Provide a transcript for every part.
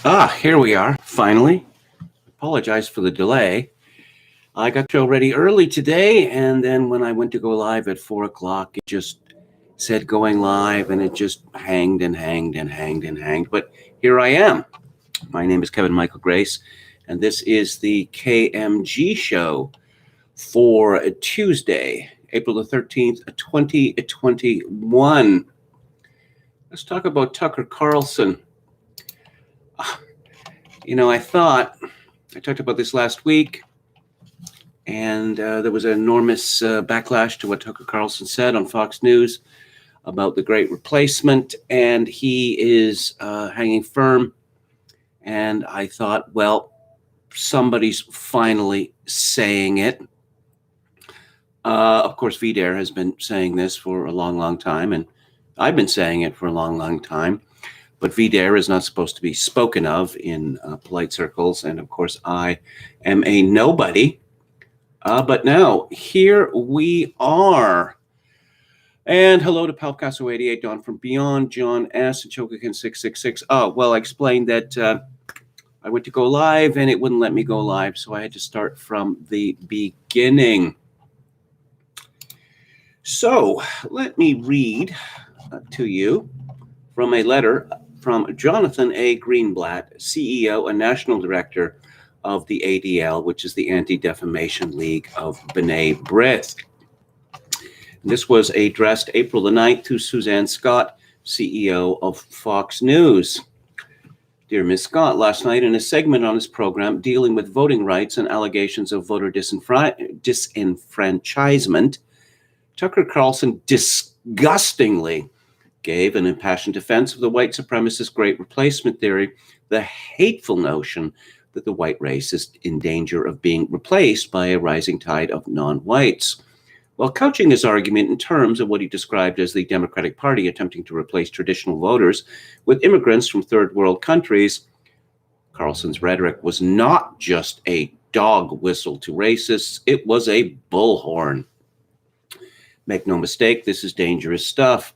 Here we are, finally. Apologize for the delay. I got the show ready early today, and then when I went to go live at 4 o'clock, it just said going live, and it just hanged and hanged and hanged and hanged. But here I am. My name is Kevin Michael Grace, and this is the KMG show for Tuesday, April the 13th, 2021. Let's talk about Tucker Carlson. I talked about this last week, and there was an enormous backlash to what Tucker Carlson said on Fox News about the Great Replacement, and he is hanging firm. And I thought, well, somebody's finally saying it. Of course, VDare has been saying this for a long, long time, and I've been saying it for a long, long time. But VDare is not supposed to be spoken of in polite circles, and of course, I am a nobody. But now, here we are. And hello to Palcasso88, Don from Beyond, John S., and Chokakin666. Oh, well, I explained that I went to go live, and it wouldn't let me go live, so I had to start from the beginning. So, let me read to you from a letter from Jonathan A. Greenblatt, CEO and National Director of the ADL, which is the Anti-Defamation League of B'nai B'rith. This was addressed April the 9th to Suzanne Scott, CEO of Fox News. Dear Ms. Scott, last night in a segment on his program dealing with voting rights and allegations of voter disenfranchisement, Tucker Carlson disgustingly gave an impassioned defense of the white supremacist Great Replacement theory, the hateful notion that the white race is in danger of being replaced by a rising tide of non-whites. While couching his argument in terms of what he described as the Democratic Party attempting to replace traditional voters with immigrants from third world countries, Carlson's rhetoric was not just a dog whistle to racists, it was a bullhorn. Make no mistake, this is dangerous stuff.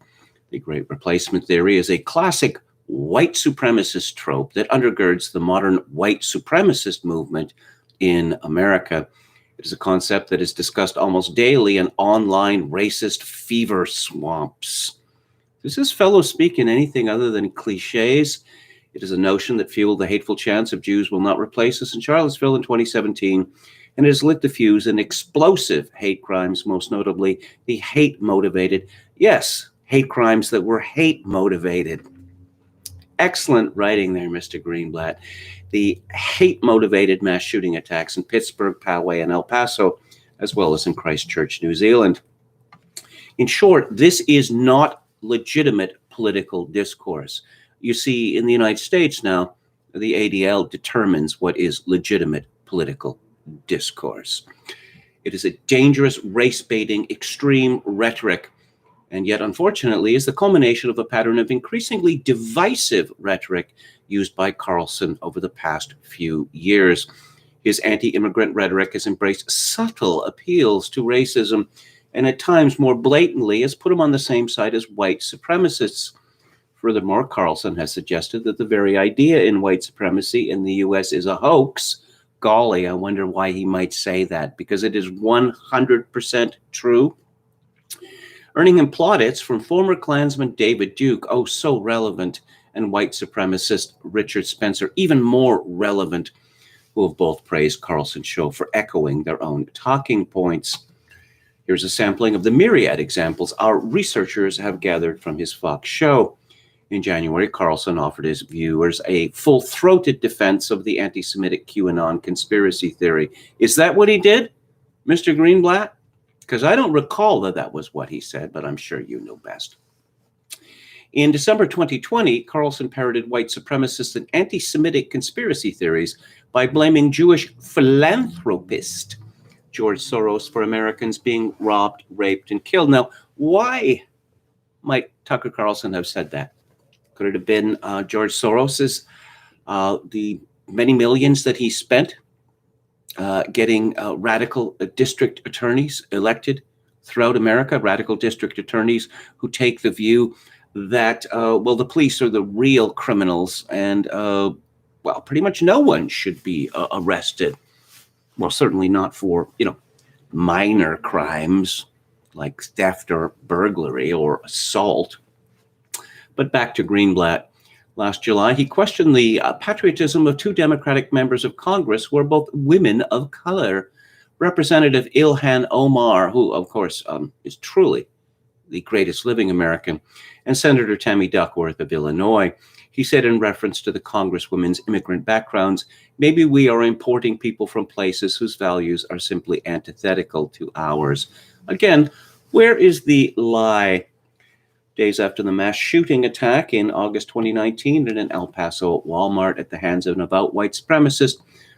The Great Replacement theory is a classic white supremacist trope that undergirds the modern white supremacist movement in America. It is a concept that is discussed almost daily in online racist fever swamps. Does this fellow speak in anything other than cliches? It is a notion that fueled the hateful chants of Jews will not replace us in Charlottesville in 2017, and it has lit the fuse in explosive hate crimes, most notably the hate-motivated, yes, hate crimes that were hate-motivated. Excellent writing there, Mr. Greenblatt. The hate-motivated mass shooting attacks in Pittsburgh, Poway, and El Paso, as well as in Christchurch, New Zealand. In short, this is not legitimate political discourse. You see, in the United States now, the ADL determines what is legitimate political discourse. It is a dangerous, race-baiting, extreme rhetoric, and yet, unfortunately, is the culmination of a pattern of increasingly divisive rhetoric used by Carlson over the past few years. His anti-immigrant rhetoric has embraced subtle appeals to racism, and at times more blatantly has put him on the same side as white supremacists. Furthermore, Carlson has suggested that the very idea in white supremacy in the U.S. is a hoax. Golly, I wonder why he might say that, because it is 100% true. Earning him plaudits from former Klansman David Duke, oh, so relevant, and white supremacist Richard Spencer, even more relevant, who have both praised Carlson's show for echoing their own talking points. Here's a sampling of the myriad examples our researchers have gathered from his Fox show. In January, Carlson offered his viewers a full-throated defense of the anti-Semitic QAnon conspiracy theory. Is that what he did, Mr. Greenblatt? Because I don't recall that was what he said, but I'm sure you know best. In December 2020, Carlson parroted white supremacist and anti-Semitic conspiracy theories by blaming Jewish philanthropist George Soros for Americans being robbed, raped, and killed. Now, why might Tucker Carlson have said that? Could it have been George Soros's, the many millions that he spent getting radical district attorneys elected throughout America, radical district attorneys who take the view that, the police are the real criminals and, well, pretty much no one should be arrested. Well, certainly not for, minor crimes like theft or burglary or assault. But back to Greenblatt. Last July, he questioned the patriotism of two Democratic members of Congress who are both women of color. Representative Ilhan Omar, who, of course, is truly the greatest living American, and Senator Tammy Duckworth of Illinois. He said in reference to the Congresswomen's immigrant backgrounds, maybe we are importing people from places whose values are simply antithetical to ours. Again, where is the lie? Days after the mass shooting attack in August 2019 in an El Paso Walmart at the hands of an avowed white supremacist,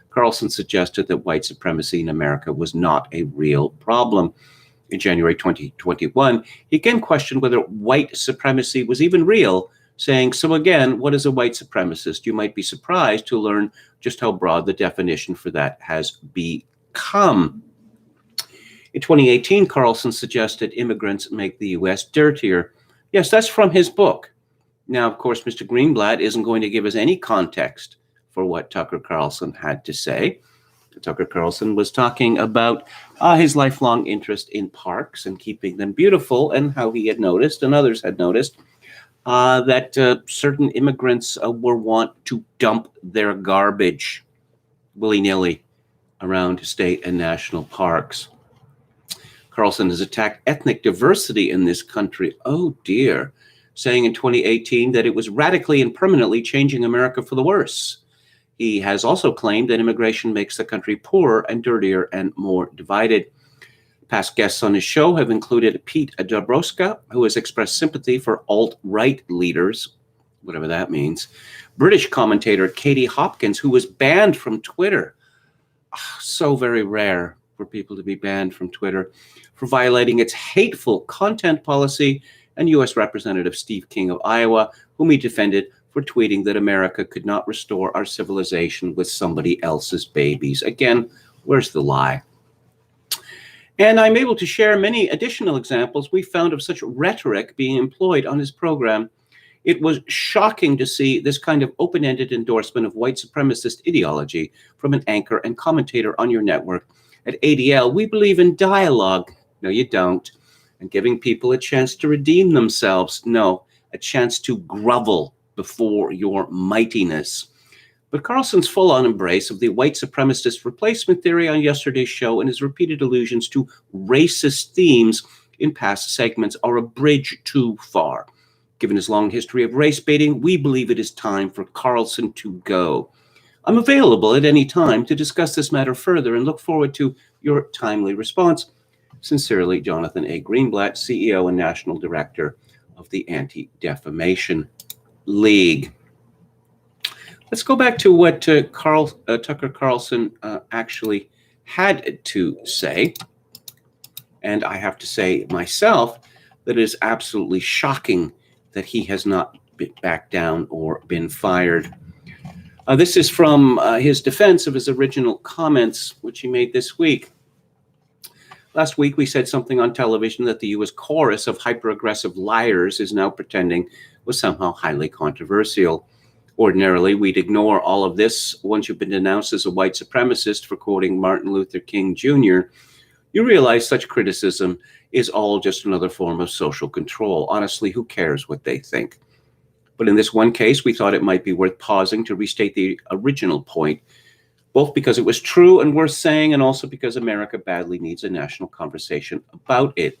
Carlson suggested that white supremacy in America was not a real problem. In January 2021, he again questioned whether white supremacy was even real, saying, so again, what is a white supremacist? You might be surprised to learn just how broad the definition for that has become. In 2018, Carlson suggested immigrants make the U.S. dirtier. Yes, that's from his book. Now, of course, Mr. Greenblatt isn't going to give us any context for what Tucker Carlson had to say. Tucker Carlson was talking about his lifelong interest in parks and keeping them beautiful, and how he had noticed, and others had noticed, that certain immigrants were wont to dump their garbage willy-nilly around state and national parks. Carlson has attacked ethnic diversity in this country. Oh dear. Saying in 2018 that it was radically and permanently changing America for the worse. He has also claimed that immigration makes the country poorer and dirtier and more divided. Past guests on his show have included Pete Dabroska, who has expressed sympathy for alt-right leaders, whatever that means. British commentator Katie Hopkins, who was banned from Twitter. So very rare for people to be banned from Twitter for violating its hateful content policy, and U.S. Representative Steve King of Iowa, whom he defended for tweeting that America could not restore our civilization with somebody else's babies. Again, where's the lie? And I'm able to share many additional examples we found of such rhetoric being employed on his program. It was shocking to see this kind of open-ended endorsement of white supremacist ideology from an anchor and commentator on your network. At ADL, we believe in dialogue. No, you don't. And giving people a chance to redeem themselves. No, a chance to grovel before your mightiness. But Carlson's full-on embrace of the white supremacist replacement theory on yesterday's show and his repeated allusions to racist themes in past segments are a bridge too far. Given his long history of race baiting, we believe it is time for Carlson to go. I'm available at any time to discuss this matter further and look forward to your timely response. Sincerely, Jonathan A. Greenblatt, CEO and National Director of the Anti-Defamation League. Let's go back to what Tucker Carlson actually had to say. And I have to say myself that it is absolutely shocking that he has not backed down or been fired. This is from his defense of his original comments, which he made this week. Last week, we said something on television that the U.S. chorus of hyper-aggressive liars is now pretending was somehow highly controversial. Ordinarily, we'd ignore all of this once you've been denounced as a white supremacist for quoting Martin Luther King Jr. You realize such criticism is all just another form of social control. Honestly, who cares what they think? But in this one case, we thought it might be worth pausing to restate the original point, both because it was true and worth saying, and also because America badly needs a national conversation about it.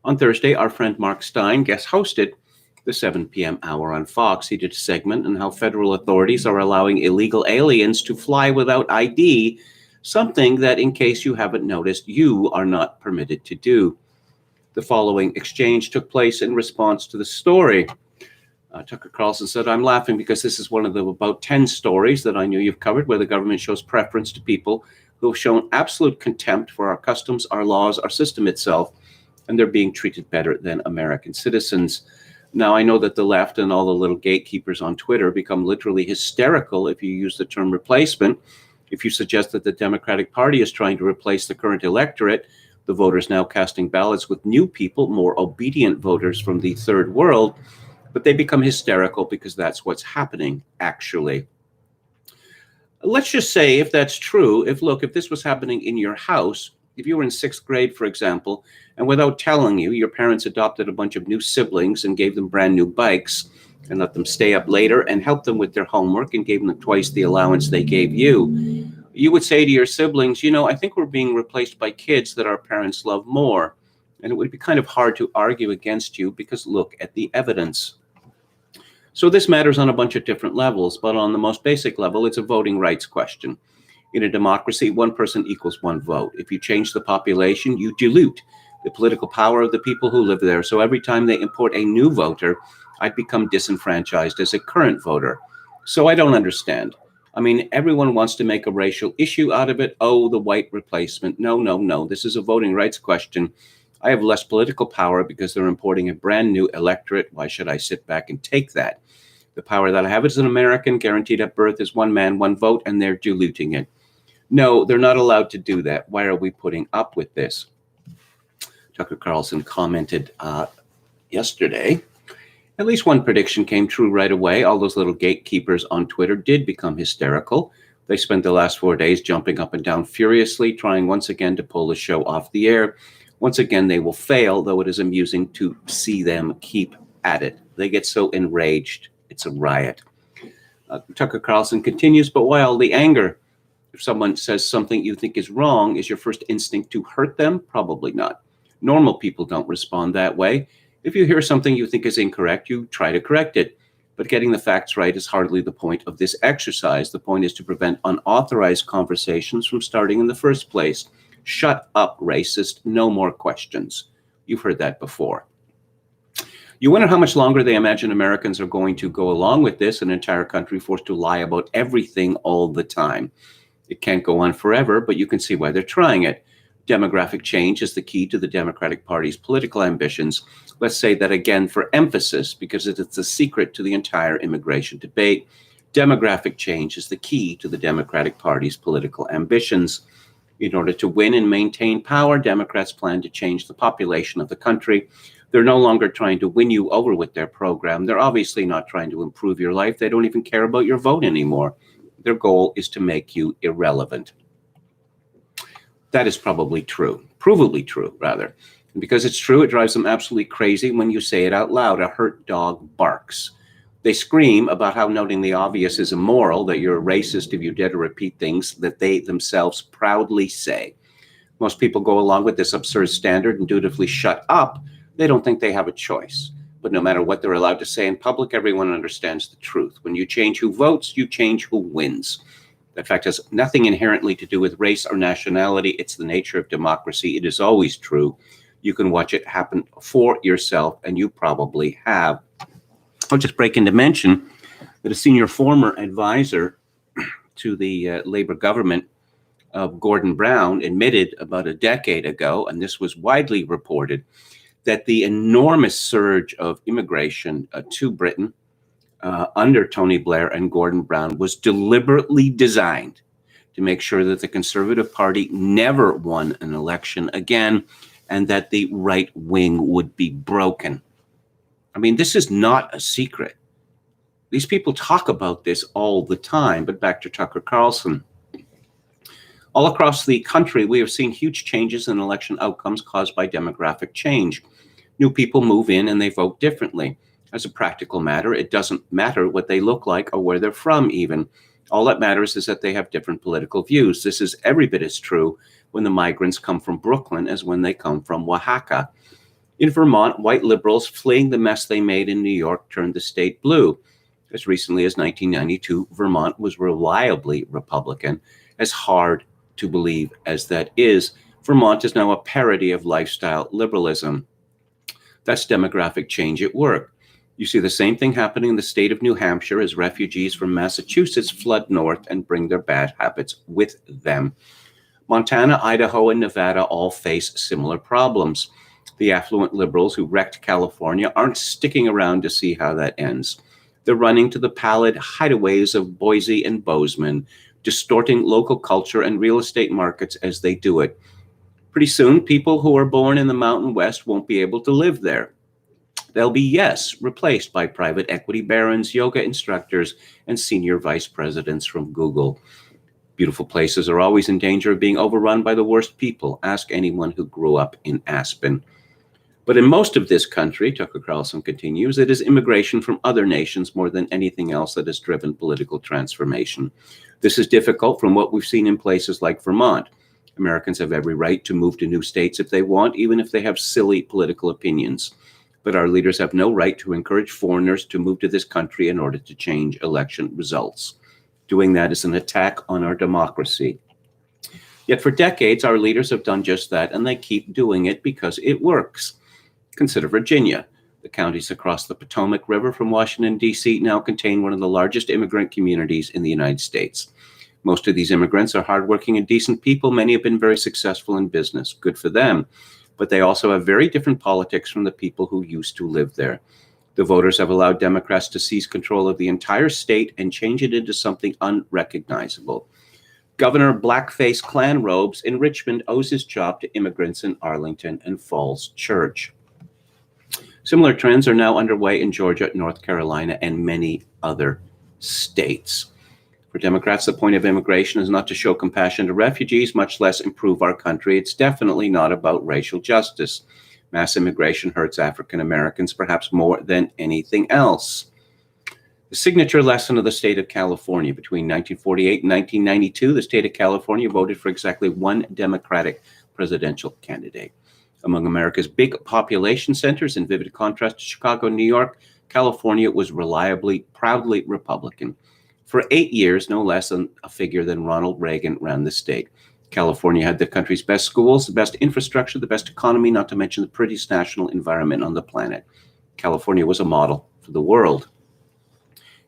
On Thursday, our friend Mark Stein guest hosted the 7 p.m. hour on Fox. He did a segment on how federal authorities are allowing illegal aliens to fly without ID, something that, in case you haven't noticed, you are not permitted to do. The following exchange took place in response to the story. Tucker Carlson said, I'm laughing because this is one of the about 10 stories that I knew you've covered where the government shows preference to people who have shown absolute contempt for our customs, our laws, our system itself, and they're being treated better than American citizens. Now, I know that the left and all the little gatekeepers on Twitter become literally hysterical if you use the term replacement. If you suggest that the Democratic Party is trying to replace the current electorate, the voters now casting ballots with new people, more obedient voters from the third world, but they become hysterical because that's what's happening, actually. Let's just say if that's true, if this was happening in your house, if you were in sixth grade, for example, and without telling you, your parents adopted a bunch of new siblings and gave them brand new bikes and let them stay up later and helped them with their homework and gave them twice the allowance they gave you would say to your siblings, I think we're being replaced by kids that our parents love more. And it would be kind of hard to argue against you because look at the evidence. So this matters on a bunch of different levels, but on the most basic level, it's a voting rights question. In a democracy, one person equals one vote. If you change the population, you dilute the political power of the people who live there. So every time they import a new voter, I'd become disenfranchised as a current voter. So I don't understand. I mean, everyone wants to make a racial issue out of it. Oh, the white replacement. No, no, no. This is a voting rights question. I have less political power because they're importing a brand new electorate. Why should I sit back and take that? The power that I have as an American, guaranteed at birth, is one man, one vote, and they're diluting it. No, they're not allowed to do that. Why are we putting up with this? Tucker Carlson commented yesterday. At least one prediction came true right away. All those little gatekeepers on Twitter did become hysterical. They spent the last 4 days jumping up and down furiously, trying once again to pull the show off the air. Once again, they will fail, though it is amusing to see them keep at it. They get so enraged. It's a riot. Tucker Carlson continues, but why all the anger? If someone says something you think is wrong, is your first instinct to hurt them? Probably not. Normal people don't respond that way. If you hear something you think is incorrect, you try to correct it. But getting the facts right is hardly the point of this exercise. The point is to prevent unauthorized conversations from starting in the first place. Shut up, racist. No more questions. You've heard that before. You wonder how much longer they imagine Americans are going to go along with this, an entire country forced to lie about everything all the time. It can't go on forever, but you can see why they're trying it. Demographic change is the key to the Democratic Party's political ambitions. Let's say that again for emphasis, because it's a secret to the entire immigration debate. Demographic change is the key to the Democratic Party's political ambitions. In order to win and maintain power, Democrats plan to change the population of the country. They're no longer trying to win you over with their program. They're obviously not trying to improve your life. They don't even care about your vote anymore. Their goal is to make you irrelevant. That is probably true, provably true, rather. And because it's true, it drives them absolutely crazy when you say it out loud. A hurt dog barks. They scream about how noting the obvious is immoral, that you're a racist if you dare to repeat things that they themselves proudly say. Most people go along with this absurd standard and dutifully shut up. They don't think they have a choice. But no matter what they're allowed to say in public, everyone understands the truth. When you change who votes, you change who wins. That fact has nothing inherently to do with race or nationality. It's the nature of democracy. It is always true. You can watch it happen for yourself, and you probably have. I'll just break in to mention that a senior former advisor to the Labor government of Gordon Brown admitted about a decade ago, and this was widely reported, that the enormous surge of immigration to Britain under Tony Blair and Gordon Brown was deliberately designed to make sure that the Conservative Party never won an election again and that the right wing would be broken. I mean, this is not a secret. These people talk about this all the time, but back to Tucker Carlson. All across the country, we have seen huge changes in election outcomes caused by demographic change. New people move in and they vote differently. As a practical matter, it doesn't matter what they look like or where they're from even. All that matters is that they have different political views. This is every bit as true when the migrants come from Brooklyn as when they come from Oaxaca. In Vermont, white liberals fleeing the mess they made in New York turned the state blue. As recently as 1992, Vermont was reliably Republican. As hard to believe as that is, Vermont is now a parody of lifestyle liberalism. That's demographic change at work. You see the same thing happening in the state of New Hampshire as refugees from Massachusetts flood north and bring their bad habits with them. Montana, Idaho, and Nevada all face similar problems. The affluent liberals who wrecked California aren't sticking around to see how that ends. They're running to the pallid hideaways of Boise and Bozeman, distorting local culture and real estate markets as they do it. Pretty soon, people who are born in the Mountain West won't be able to live there. They'll be, yes, replaced by private equity barons, yoga instructors, and senior vice presidents from Google. Beautiful places are always in danger of being overrun by the worst people. Ask anyone who grew up in Aspen. But in most of this country, Tucker Carlson continues, it is immigration from other nations more than anything else that has driven political transformation. This is difficult from what we've seen in places like Vermont. Americans have every right to move to new states if they want, even if they have silly political opinions. But our leaders have no right to encourage foreigners to move to this country in order to change election results. Doing that is an attack on our democracy. Yet for decades, our leaders have done just that, and they keep doing it because it works. Consider Virginia. The counties across the Potomac River from Washington, D.C. now contain one of the largest immigrant communities in the United States. Most of these immigrants are hardworking and decent people. Many have been very successful in business. Good for them. But they also have very different politics from the people who used to live there. The voters have allowed Democrats to seize control of the entire state and change it into something unrecognizable. Governor Blackface Klan Robes in Richmond owes his job to immigrants in Arlington and Falls Church. Similar trends are now underway in Georgia, North Carolina, and many other states. For Democrats, the point of immigration is not to show compassion to refugees, much less improve our country. It's definitely not about racial justice. Mass immigration hurts African Americans perhaps more than anything else. The signature lesson of the state of California: between 1948 and 1992, the state of California voted for exactly one Democratic presidential candidate. Among America's big population centers, in vivid contrast to Chicago and New York, California was reliably, proudly Republican. For 8 years, no less than a figure than Ronald Reagan ran the state. California had the country's best schools, the best infrastructure, the best economy, not to mention the prettiest national environment on the planet. California was a model for the world.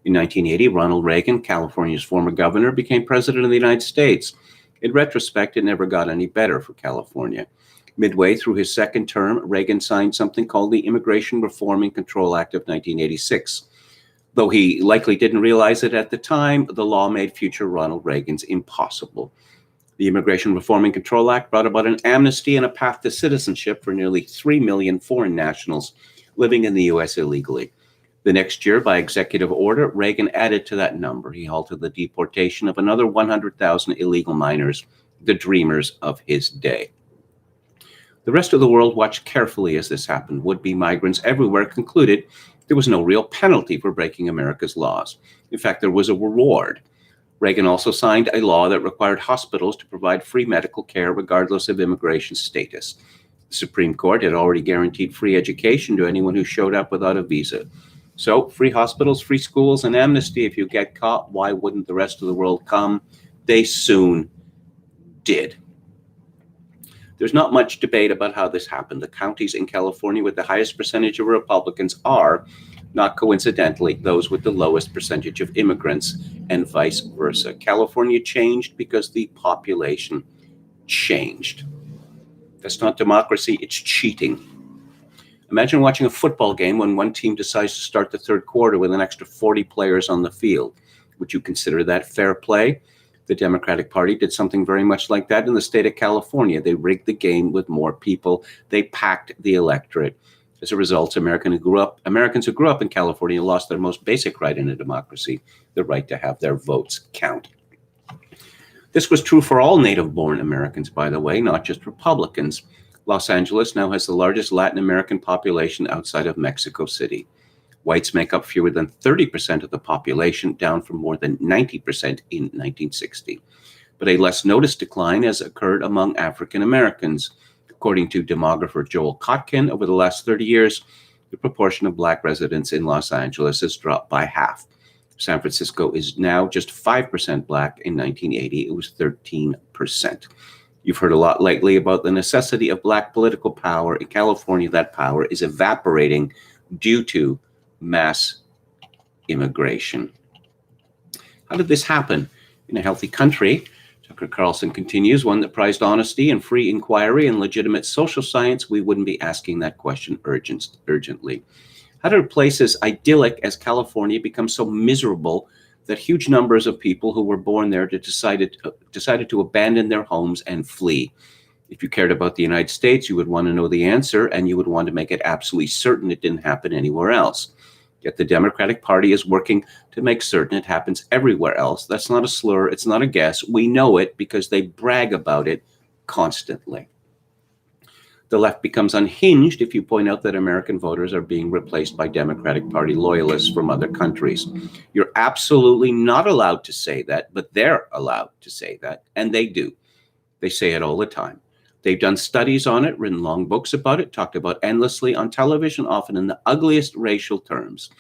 In 1980, Ronald Reagan, California's former governor, became president of the United States. In retrospect, it never got any better for California. Midway through his second term, Reagan signed something called the Immigration Reform and Control Act of 1986. Though he likely didn't realize it at the time, the law made future Ronald Reagans impossible. The Immigration Reform and Control Act brought about an amnesty and a path to citizenship for nearly 3 million foreign nationals living in the U.S. illegally. The next year, by executive order, Reagan added to that number. He halted the deportation of another 100,000 illegal minors, the dreamers of his day. The rest of the world watched carefully as this happened. Would-be migrants everywhere concluded there was no real penalty for breaking America's laws. In fact, there was a reward. Reagan also signed a law that required hospitals to provide free medical care regardless of immigration status. The Supreme Court had already guaranteed free education to anyone who showed up without a visa. So, free hospitals, free schools, and amnesty. If you get caught, why wouldn't the rest of the world come? They soon did. There's not much debate about how this happened. The counties in California with the highest percentage of Republicans are, not coincidentally, those with the lowest percentage of immigrants, and vice versa. California changed because the population changed. That's not democracy, it's cheating. Imagine watching a football game when one team decides to start the third quarter with an extra 40 players on the field. Would you consider that fair play? The Democratic Party did something very much like that in the state of California. They rigged the game with more people. They packed the electorate. As a result, Americans who grew up in California lost their most basic right in a democracy, the right to have their votes count. This was true for all native-born Americans, by the way, not just Republicans. Los Angeles now has the largest Latin American population outside of Mexico City. Whites make up fewer than 30% of the population, down from more than 90% in 1960. But a less noticed decline has occurred among African Americans. According to demographer Joel Kotkin, over the last 30 years, the proportion of Black residents in Los Angeles has dropped by half. San Francisco is now just 5% Black. In 1980, it was 13%. You've heard a lot lately about the necessity of Black political power. In California, that power is evaporating due to mass immigration. How did this happen? In a healthy country, Tucker Carlson continues, one that prized honesty and free inquiry and legitimate social science, we wouldn't be asking that question urgently. How did a place as idyllic as California become so miserable that huge numbers of people who were born there decided to abandon their homes and flee? If you cared about the United States, you would want to know the answer, and you would want to make it absolutely certain it didn't happen anywhere else. Yet the Democratic Party is working to make certain it happens everywhere else. That's not a slur. It's not a guess. We know it because they brag about it constantly. The left becomes unhinged if you point out that American voters are being replaced by Democratic Party loyalists from other countries. You're absolutely not allowed to say that, but they're allowed to say that, and they do. They say it all the time. They've done studies on it, written long books about it, talked about endlessly on television, often in the ugliest racial terms.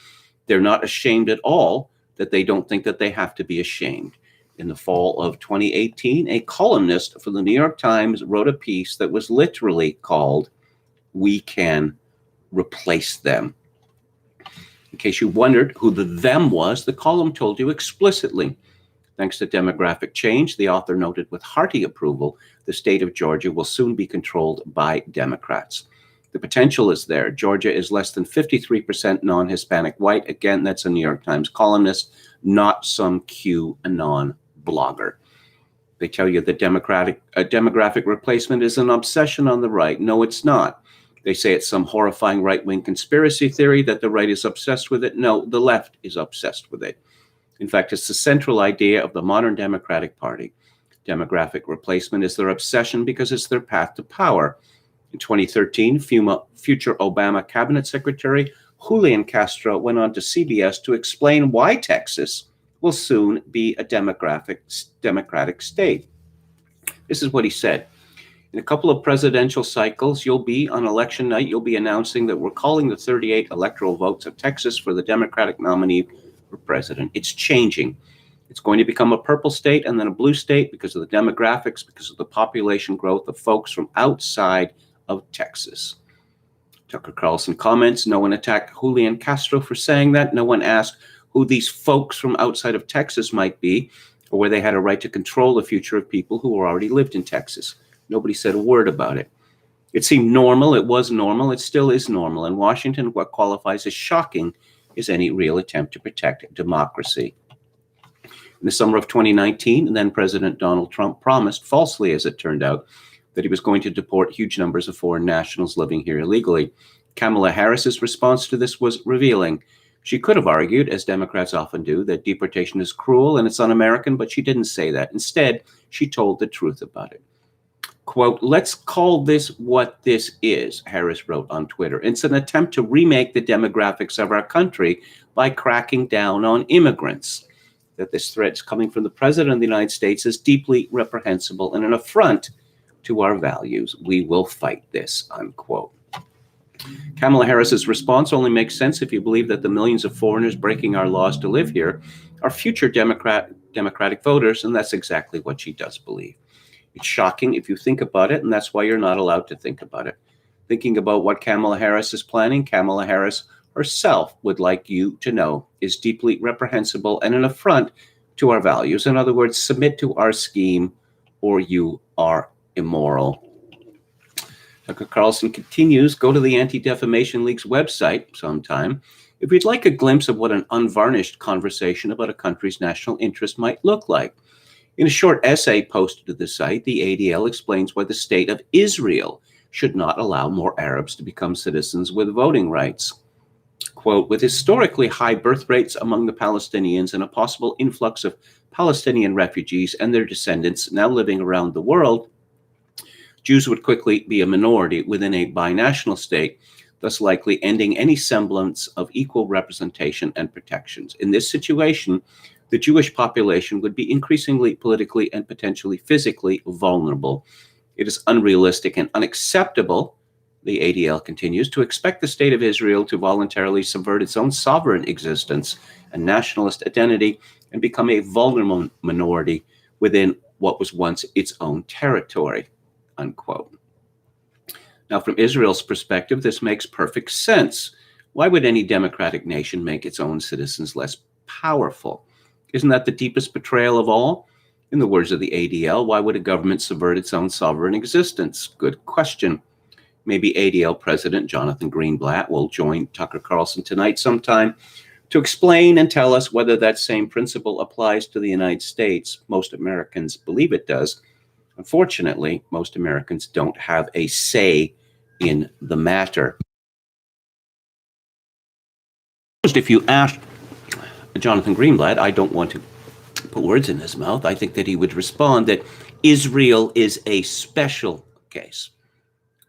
They're not ashamed at all that they don't think that they have to be ashamed. In the fall of 2018, a columnist for the New York Times wrote a piece that was literally called, "We Can Replace Them." In case you wondered who the them was, the column told you explicitly. Thanks to demographic change, the author noted with hearty approval, the state of Georgia will soon be controlled by Democrats. The potential is there. Georgia is less than 53% non-Hispanic white. Again, that's a New York Times columnist, not some QAnon blogger. They tell you that demographic replacement is an obsession on the right. No, it's not. They say it's some horrifying right-wing conspiracy theory that the right is obsessed with it. No, the left is obsessed with it. In fact, it's the central idea of the modern Democratic Party. Demographic replacement is their obsession because it's their path to power. In 2013, future Obama cabinet secretary Julian Castro went on to CBS to explain why Texas will soon be a democratic state. This is what he said. In a couple of presidential cycles, on election night, you'll be announcing that we're calling the 38 electoral votes of Texas for the Democratic nominee for president. It's changing. It's going to become a purple state and then a blue state because of the demographics, because of the population growth of folks from outside of Texas. Tucker Carlson comments, no one attacked Julian Castro for saying that. No one asked who these folks from outside of Texas might be or where they had a right to control the future of people who already lived in Texas. Nobody said a word about it. It seemed normal. It was normal. It still is normal. In Washington, what qualifies as shocking is any real attempt to protect democracy. In the summer of 2019, then President Donald Trump promised, falsely as it turned out, that he was going to deport huge numbers of foreign nationals living here illegally. Kamala Harris's response to this was revealing. She could have argued, as Democrats often do, that deportation is cruel and it's un-American, but she didn't say that. Instead, she told the truth about it. Quote, "Let's call this what this is," Harris wrote on Twitter. "It's an attempt to remake the demographics of our country by cracking down on immigrants. That this threat is coming from the President of the United States is deeply reprehensible and an affront to our values. We will fight this," unquote. Kamala Harris's response only makes sense if you believe that the millions of foreigners breaking our laws to live here are future Democratic voters, and that's exactly what she does believe. It's shocking if you think about it, and that's why you're not allowed to think about it. Thinking about what Kamala Harris is planning, Kamala Harris herself would like you to know is deeply reprehensible and an affront to our values. In other words, submit to our scheme or you are immoral. Tucker Carlson continues, go to the Anti-Defamation League's website sometime if you'd like a glimpse of what an unvarnished conversation about a country's national interest might look like. In a short essay posted to the site, the ADL explains why the state of Israel should not allow more Arabs to become citizens with voting rights. Quote, "With historically high birth rates among the Palestinians and a possible influx of Palestinian refugees and their descendants now living around the world, Jews would quickly be a minority within a binational state, thus likely ending any semblance of equal representation and protections. In this situation, the Jewish population would be increasingly politically and potentially physically vulnerable. It is unrealistic and unacceptable," the ADL continues, "to expect the state of Israel to voluntarily subvert its own sovereign existence and nationalist identity and become a vulnerable minority within what was once its own territory," unquote. Now, from Israel's perspective, this makes perfect sense. Why would any democratic nation make its own citizens less powerful? Isn't that the deepest betrayal of all? In the words of the ADL, why would a government subvert its own sovereign existence? Good question. Maybe ADL President Jonathan Greenblatt will join Tucker Carlson tonight sometime to explain and tell us whether that same principle applies to the United States. Most Americans believe it does. Unfortunately, most Americans don't have a say in the matter. If you asked Jonathan Greenblatt, I don't want to put words in his mouth, I think that he would respond that Israel is a special case.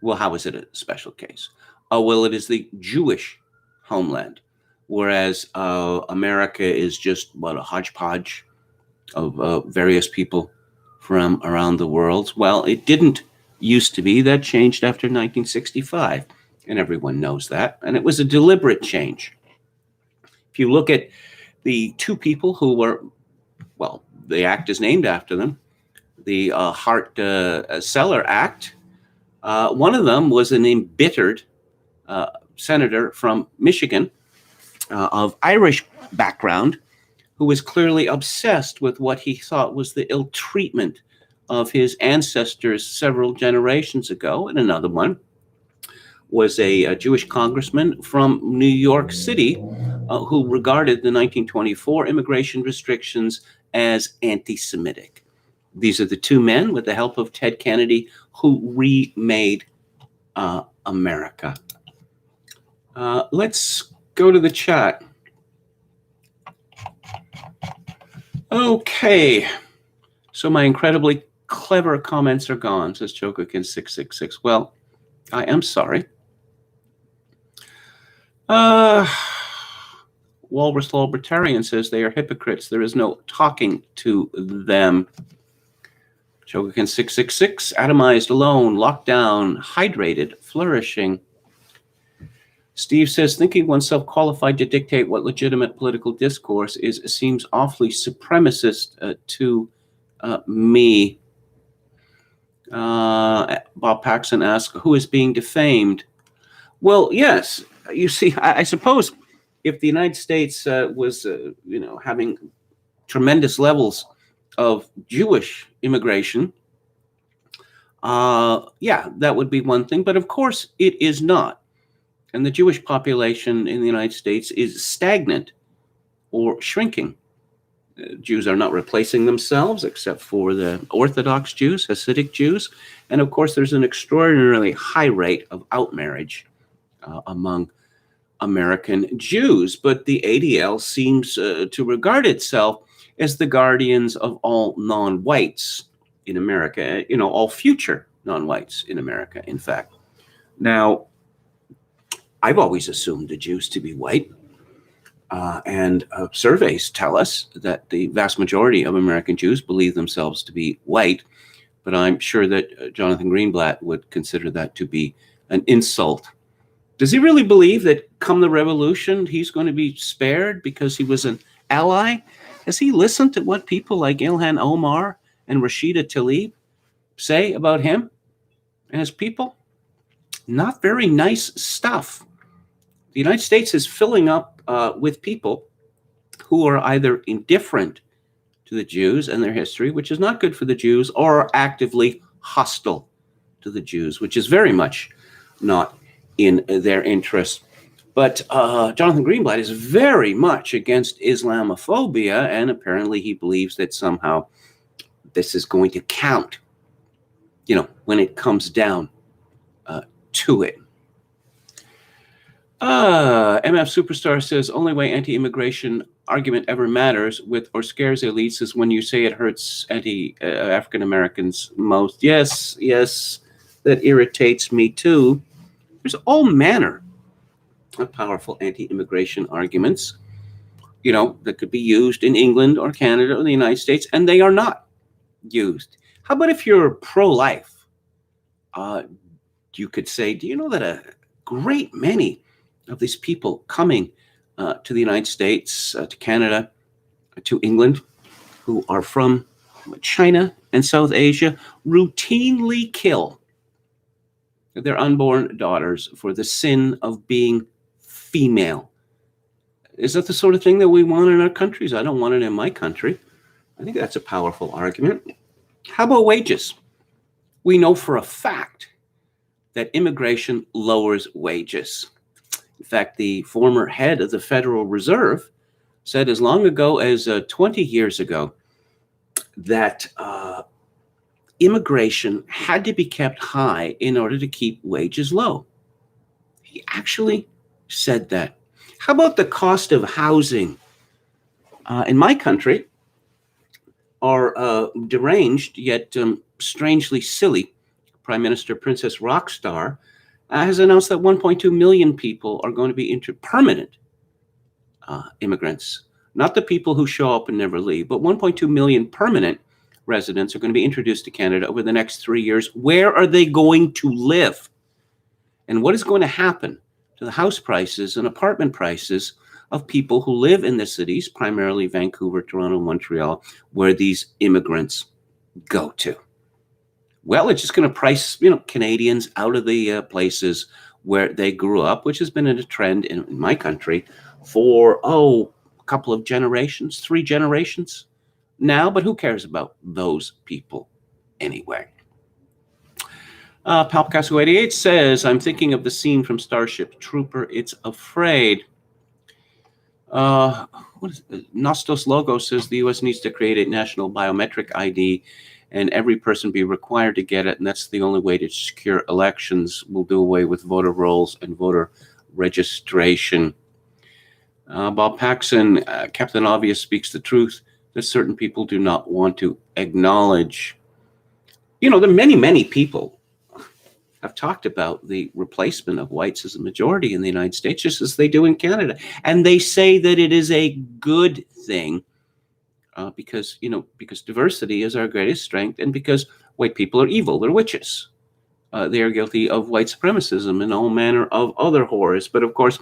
Well, how is it a special case? Well, it is the Jewish homeland, whereas America is what, a hodgepodge of various people from around the world. Well, it didn't used to be. That changed after 1965, and everyone knows that. And it was a deliberate change. If you look at the two people who were, well, the act is named after them, the Hart-Celler Act. One of them was an embittered senator from Michigan of Irish background, who was clearly obsessed with what he thought was the ill treatment of his ancestors several generations ago. And another one was a Jewish congressman from New York City who regarded the 1924 immigration restrictions as anti-Semitic. These are the two men, with the help of Ted Kennedy, who remade America. Let's go to the chat. Okay, so my incredibly clever comments are gone, says Chokokin666. Well, I am sorry. Walrus Libertarian says they are hypocrites. There is no talking to them. Chokokin666, atomized, alone, locked down, hydrated, flourishing. Steve says, thinking oneself qualified to dictate what legitimate political discourse is seems awfully supremacist to me. Bob Paxson asks, who is being defamed? Well, yes. You see, I suppose if the United States was, having tremendous levels of Jewish immigration, that would be one thing. But of course, it is not. And the Jewish population in the United States is stagnant or shrinking. Jews are not replacing themselves, except for the Orthodox Jews, Hasidic Jews. And of course, there's an extraordinarily high rate of outmarriage among American Jews. But the ADL seems to regard itself as the guardians of all non-whites in America, all future non-whites in America, in fact. Now, I've always assumed the Jews to be white, and surveys tell us that the vast majority of American Jews believe themselves to be white, but I'm sure that Jonathan Greenblatt would consider that to be an insult. Does he really believe that come the revolution, he's going to be spared because he was an ally? Has he listened to what people like Ilhan Omar and Rashida Tlaib say about him and his people? Not very nice stuff. The United States is filling up with people who are either indifferent to the Jews and their history, which is not good for the Jews, or actively hostile to the Jews, which is very much not in their interest. But Jonathan Greenblatt is very much against Islamophobia, and apparently he believes that somehow this is going to count, when it comes down to it. MF Superstar says, only way anti-immigration argument ever matters with or scares elites is when you say it hurts African Americans most. Yes, that irritates me too. There's all manner of powerful anti-immigration arguments, that could be used in England or Canada or the United States, and they are not used. How about if you're pro-life? You could say, do you know that a great many of these people coming to the United States, to Canada, to England, who are from China and South Asia, routinely kill their unborn daughters for the sin of being female? Is that the sort of thing that we want in our countries? I don't want it in my country. I think that's a powerful argument. How about wages? We know for a fact that immigration lowers wages. In fact, the former head of the Federal Reserve said as long ago as 20 years ago that immigration had to be kept high in order to keep wages low. He actually said that. How about the cost of housing? In my country, our deranged yet strangely silly Prime Minister Princess Rockstar has announced that 1.2 million people are going to be permanent immigrants, not the people who show up and never leave, but 1.2 million permanent residents are going to be introduced to Canada over the next 3 years. Where are they going to live? And what is going to happen to the house prices and apartment prices of people who live in the cities, primarily Vancouver, Toronto, Montreal, where these immigrants go to? Well, it's just going to price, Canadians out of the places where they grew up, which has been a trend in my country for, a couple of generations, 3 generations now. But who cares about those people anyway? Palpicasso88 says, I'm thinking of the scene from Starship Trooper. It's afraid. Nostos Logo says the U.S. needs to create a national biometric ID and every person be required to get it, and that's the only way to secure elections. We'll do away with voter rolls and voter registration. Bob Paxson, Captain Obvious speaks the truth that certain people do not want to acknowledge. There are many, many people have talked about the replacement of whites as a majority in the United States, just as they do in Canada. And they say that it is a good thing because diversity is our greatest strength, and because white people are evil, they're witches. They are guilty of white supremacism and all manner of other horrors. But of course,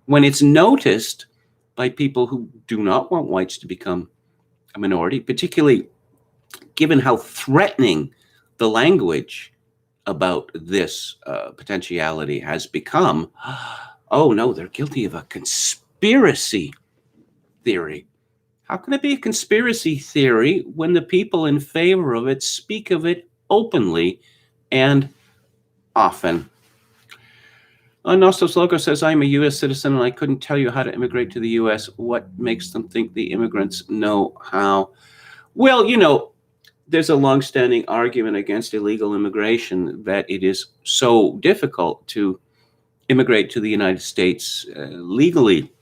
when it's noticed by people who do not want whites to become a minority, particularly given how threatening the language about this potentiality has become, oh no, they're guilty of a conspiracy theory. How can it be a conspiracy theory when the people in favor of it speak of it openly and often? Nostos Logo says, I'm a U.S. citizen and I couldn't tell you how to immigrate to the U.S. What makes them think the immigrants know how? Well, there's a longstanding argument against illegal immigration that it is so difficult to immigrate to the United States legally.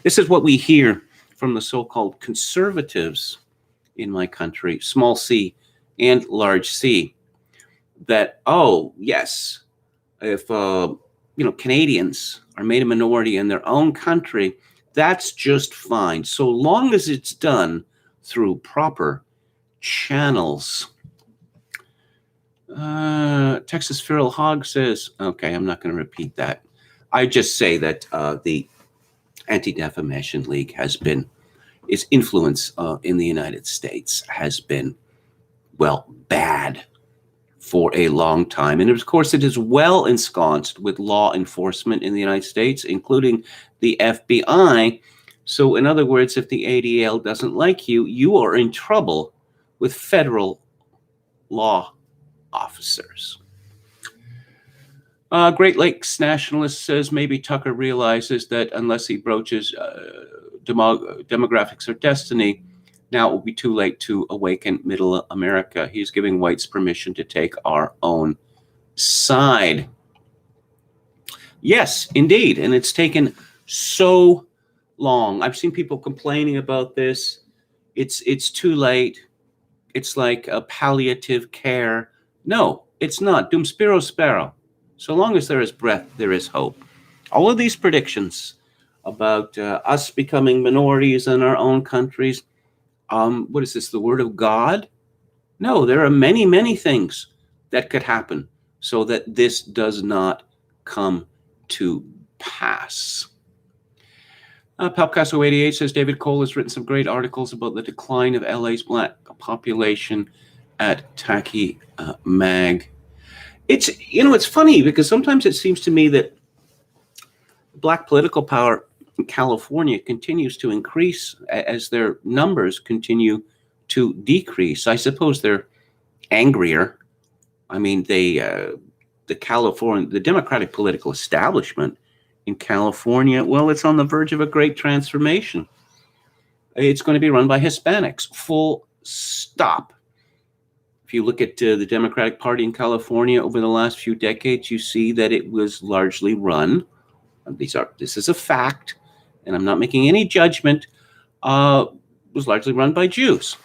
This is what we hear from the so-called conservatives in my country, small c and large c, that, oh, yes, if Canadians are made a minority in their own country, that's just fine, so long as it's done through proper channels. Texas Feral Hog says, okay, I'm not going to repeat that. I just say that the Anti-Defamation League its influence in the United States has been, bad for a long time. And of course, it is well ensconced with law enforcement in the United States, including the FBI. So in other words, if the ADL doesn't like you, you are in trouble with federal law officers. Great Lakes Nationalist says maybe Tucker realizes that unless he broaches demographics or destiny, now it will be too late to awaken middle America. He's giving whites permission to take our own side. Yes, indeed. And it's taken so long. I've seen people complaining about this. It's too late. It's like a palliative care. No, it's not. Dum spiro spero. So long as there is breath, there is hope. All of these predictions about us becoming minorities in our own countries, what is this, the word of God? No, there are many, many things that could happen so that this does not come to pass. Palpicasso88 says David Cole has written some great articles about the decline of LA's black population at Tacky Mag. It's funny because sometimes it seems to me that black political power in California continues to increase as their numbers continue to decrease. I suppose they're angrier. I mean, the Democratic political establishment in California, well, it's on the verge of a great transformation. It's going to be run by Hispanics, full stop. If you look at the Democratic Party in California over the last few decades, you see that it was largely run This is a fact, and I'm not making any judgment, was largely run by Jews.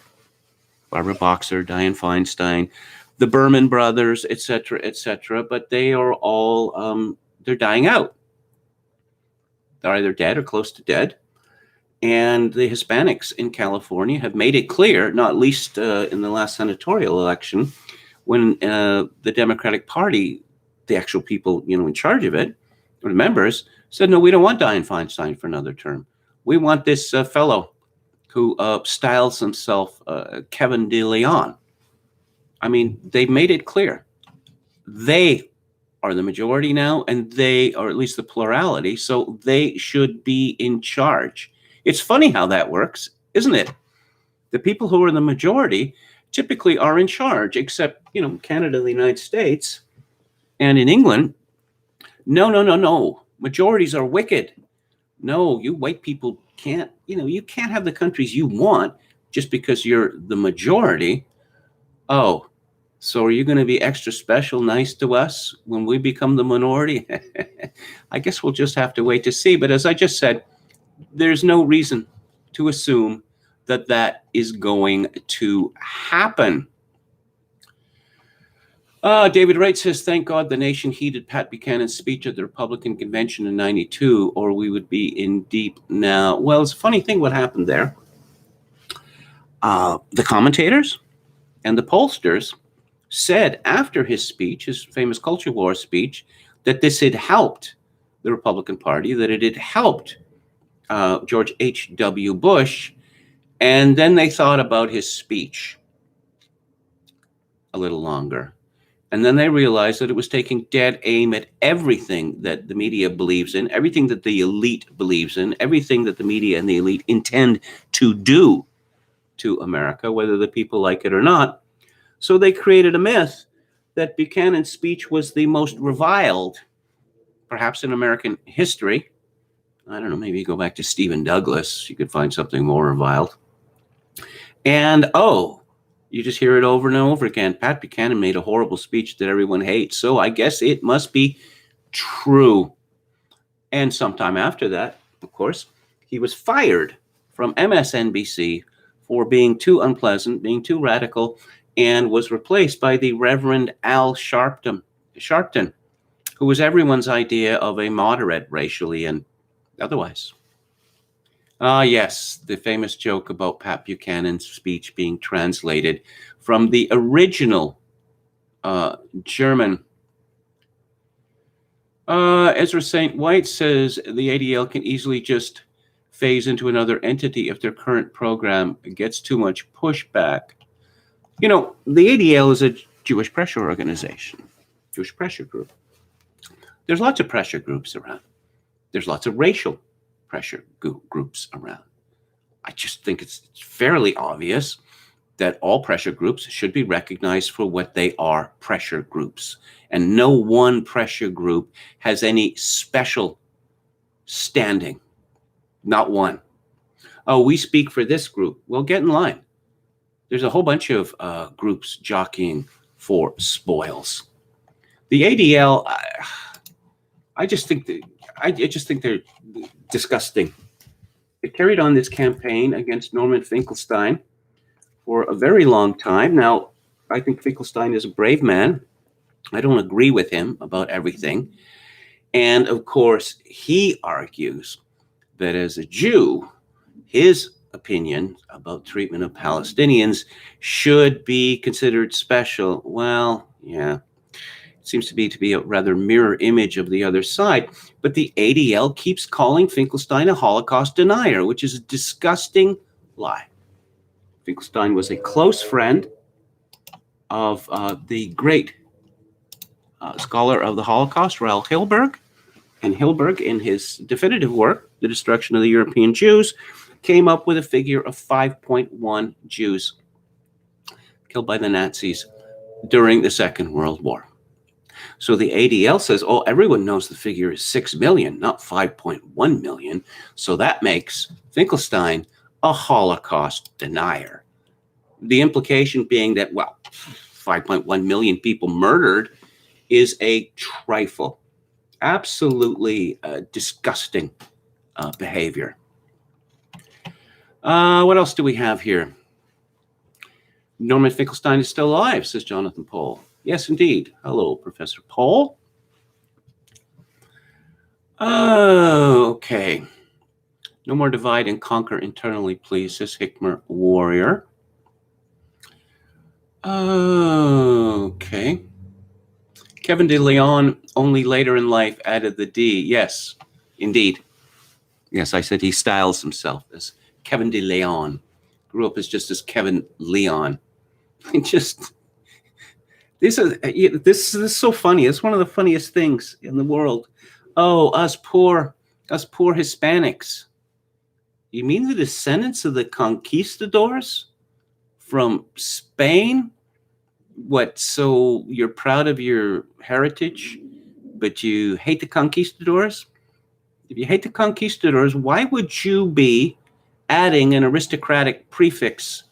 Barbara Boxer, Dianne Feinstein, the Berman brothers, etc., but they are all, they're dying out. They're either dead or close to dead. And the Hispanics in California have made it clear, not least in the last senatorial election, when the Democratic Party, the actual people in charge of it, or the members, said, no, we don't want Dianne Feinstein for another term. We want this fellow who styles himself Kevin De Leon. I mean, they've made it clear. They are the majority now, and they are at least the plurality, so they should be in charge. It's funny how that works, isn't it? The people who are in the majority typically are in charge, except, Canada, the United States, and in England. No. Majorities are wicked. No, you white people can't, you can't have the countries you want just because you're the majority. Oh, so are you going to be extra special nice to us when we become the minority? I guess we'll just have to wait to see. But as I just said, there's no reason to assume that that is going to happen. David Wright says, thank God the nation heeded Pat Buchanan's speech at the Republican convention in 92, or we would be in deep now. Well, it's a funny thing what happened there. The commentators and the pollsters said after his speech, his famous culture war speech, that this had helped the Republican Party, that it had helped George H.W. Bush. And then they thought about his speech a little longer. And then they realized that it was taking dead aim at everything that the media believes in, everything that the elite believes in, everything that the media and the elite intend to do to America, whether the people like it or not. So they created a myth that Buchanan's speech was the most reviled, perhaps in American history. I don't know, maybe you go back to Stephen Douglas, you could find something more reviled. And, you just hear it over and over again. Pat Buchanan made a horrible speech that everyone hates. So I guess it must be true. And sometime after that, of course, he was fired from MSNBC for being too unpleasant, being too radical, and was replaced by the Reverend Al Sharpton, who was everyone's idea of a moderate racially and otherwise. Yes, the famous joke about Pat Buchanan's speech being translated from the original German. Ezra St. White says the ADL can easily just phase into another entity if their current program gets too much pushback. The ADL is a Jewish pressure organization, Jewish pressure group. There's lots of pressure groups around. There's lots of racial pressure groups around. I just think it's fairly obvious that all pressure groups should be recognized for what they are, pressure groups. And no one pressure group has any special standing. Not one. Oh, we speak for this group. Well, get in line. There's a whole bunch of groups jockeying for spoils. The ADL, I just think they're disgusting. They carried on this campaign against Norman Finkelstein for a very long time. Now, I think Finkelstein is a brave man. I don't agree with him about everything. And of course, he argues that as a Jew, his opinion about treatment of Palestinians should be considered special. Well, yeah. Seems to be a rather mirror image of the other side. But the ADL keeps calling Finkelstein a Holocaust denier, which is a disgusting lie. Finkelstein was a close friend of the great scholar of the Holocaust, Raoul Hilberg. And Hilberg, in his definitive work, The Destruction of the European Jews, came up with a figure of 5.1 Jews killed by the Nazis during the Second World War. So the ADL says, everyone knows the figure is 6 million, not 5.1 million. So that makes Finkelstein a Holocaust denier. The implication being that, 5.1 million people murdered is a trifle. Absolutely disgusting behavior. What else do we have here? Norman Finkelstein is still alive, says Jonathan Paul. Yes, indeed. Hello, Professor Paul. Okay. No more divide and conquer internally, please, says Hickmer Warrior. Okay. Kevin de Leon only later in life added the D. Yes, indeed. Yes, I said he styles himself as Kevin de Leon. Grew up as just as Kevin Leon. Just this is so funny. It's one of the funniest things in the world. Oh, us poor Hispanics. You mean the descendants of the conquistadors from Spain? What? So you're proud of your heritage, but you hate the conquistadors? If you hate the conquistadors, why would you be adding an aristocratic prefix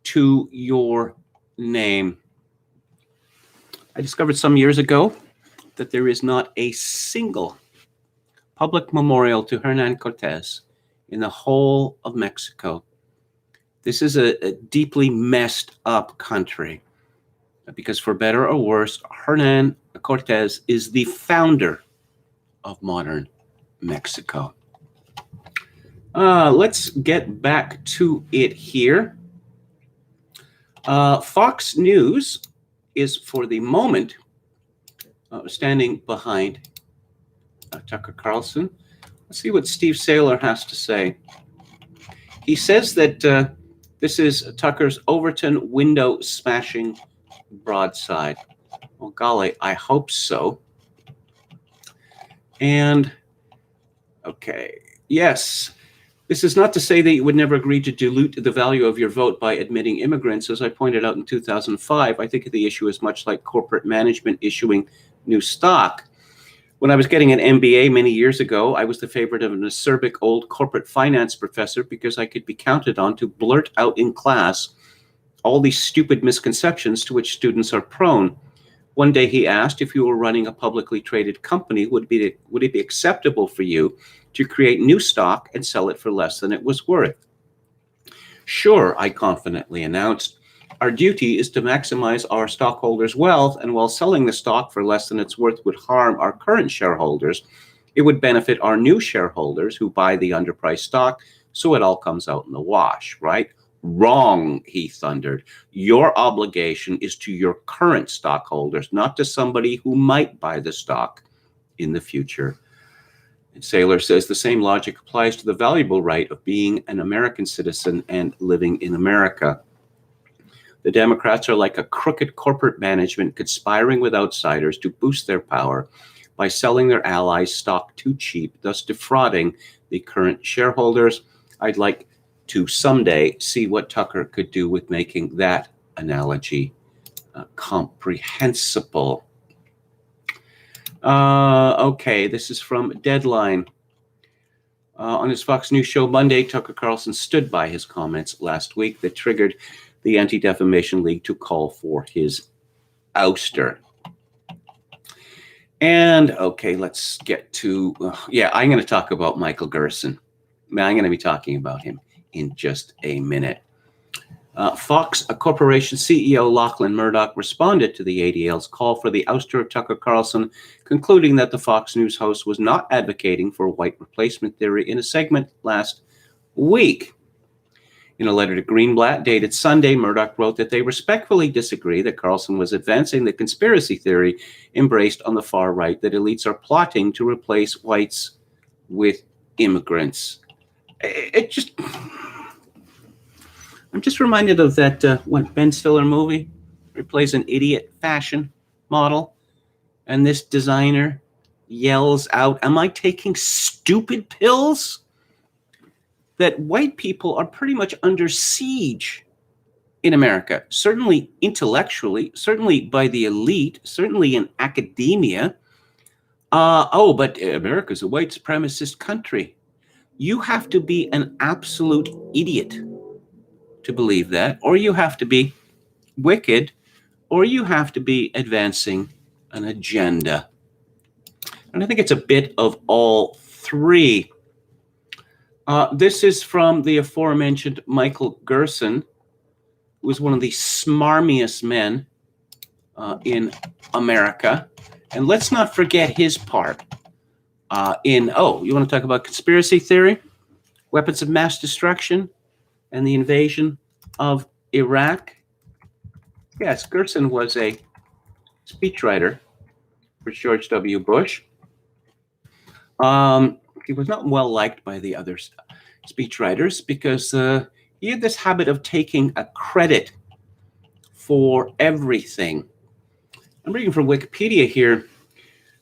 to your name? I discovered some years ago that there is not a single public memorial to Hernan Cortez in the whole of Mexico. This is a deeply messed up country because, for better or worse, Hernan Cortez is the founder of modern Mexico. Let's get back to it here. Fox News is, for the moment, standing behind Tucker Carlson. Let's see what Steve Saylor has to say. He says that this is Tucker's Overton window smashing broadside. Well, golly, I hope so. And, okay, yes, this is not to say that you would never agree to dilute the value of your vote by admitting immigrants. As I pointed out in 2005, I think the issue is much like corporate management issuing new stock. When I was getting an MBA many years ago, I was the favorite of an acerbic old corporate finance professor because I could be counted on to blurt out in class all these stupid misconceptions to which students are prone. One day he asked, if you were running a publicly traded company, would it be acceptable for you to create new stock and sell it for less than it was worth? Sure, I confidently announced. Our duty is to maximize our stockholders' wealth, and while selling the stock for less than it's worth would harm our current shareholders, it would benefit our new shareholders who buy the underpriced stock, so it all comes out in the wash, right? Wrong, he thundered. Your obligation is to your current stockholders, not to somebody who might buy the stock in the future. And Saylor says the same logic applies to the valuable right of being an American citizen and living in America. The Democrats are like a crooked corporate management conspiring with outsiders to boost their power by selling their allies stock too cheap, thus defrauding the current shareholders. I'd like to someday see what Tucker could do with making that analogy comprehensible. Okay, this is from Deadline. On his Fox News show Monday, Tucker Carlson stood by his comments last week that triggered the Anti-Defamation League to call for his ouster. And, okay, let's get to, I'm going to talk about Michael Gerson. I'm going to be talking about him in just a minute. Fox Corporation CEO Lachlan Murdoch responded to the ADL's call for the ouster of Tucker Carlson, concluding that the Fox News host was not advocating for white replacement theory in a segment last week. In a letter to Greenblatt dated Sunday, Murdoch wrote that they respectfully disagree that Carlson was advancing the conspiracy theory embraced on the far right that elites are plotting to replace whites with immigrants. I'm just reminded of that Ben Stiller movie where he plays an idiot fashion model, and this designer yells out, "Am I taking stupid pills?" That white people are pretty much under siege in America, certainly intellectually, certainly by the elite, certainly in academia. But America's a white supremacist country. You have to be an absolute idiot to believe that, or you have to be wicked, or you have to be advancing an agenda. And I think it's a bit of all three. This is from the aforementioned Michael Gerson, who was one of the smarmiest men in America. And let's not forget his part you want to talk about conspiracy theory, weapons of mass destruction, and the invasion of Iraq? Yes, Gerson was a speechwriter for George W. Bush. He was not well liked by the other speechwriters because he had this habit of taking a credit for everything. I'm reading from Wikipedia here.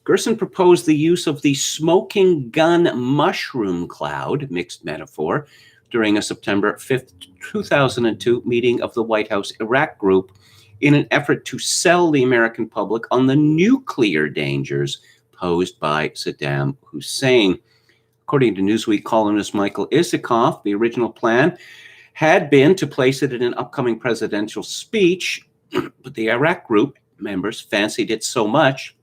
Gerson proposed the use of the smoking gun mushroom cloud, mixed metaphor, during a September 5th, 2002 meeting of the White House Iraq Group in an effort to sell the American public on the nuclear dangers posed by Saddam Hussein. According to Newsweek columnist Michael Isikoff, the original plan had been to place it in an upcoming presidential speech, but the Iraq Group members fancied it so much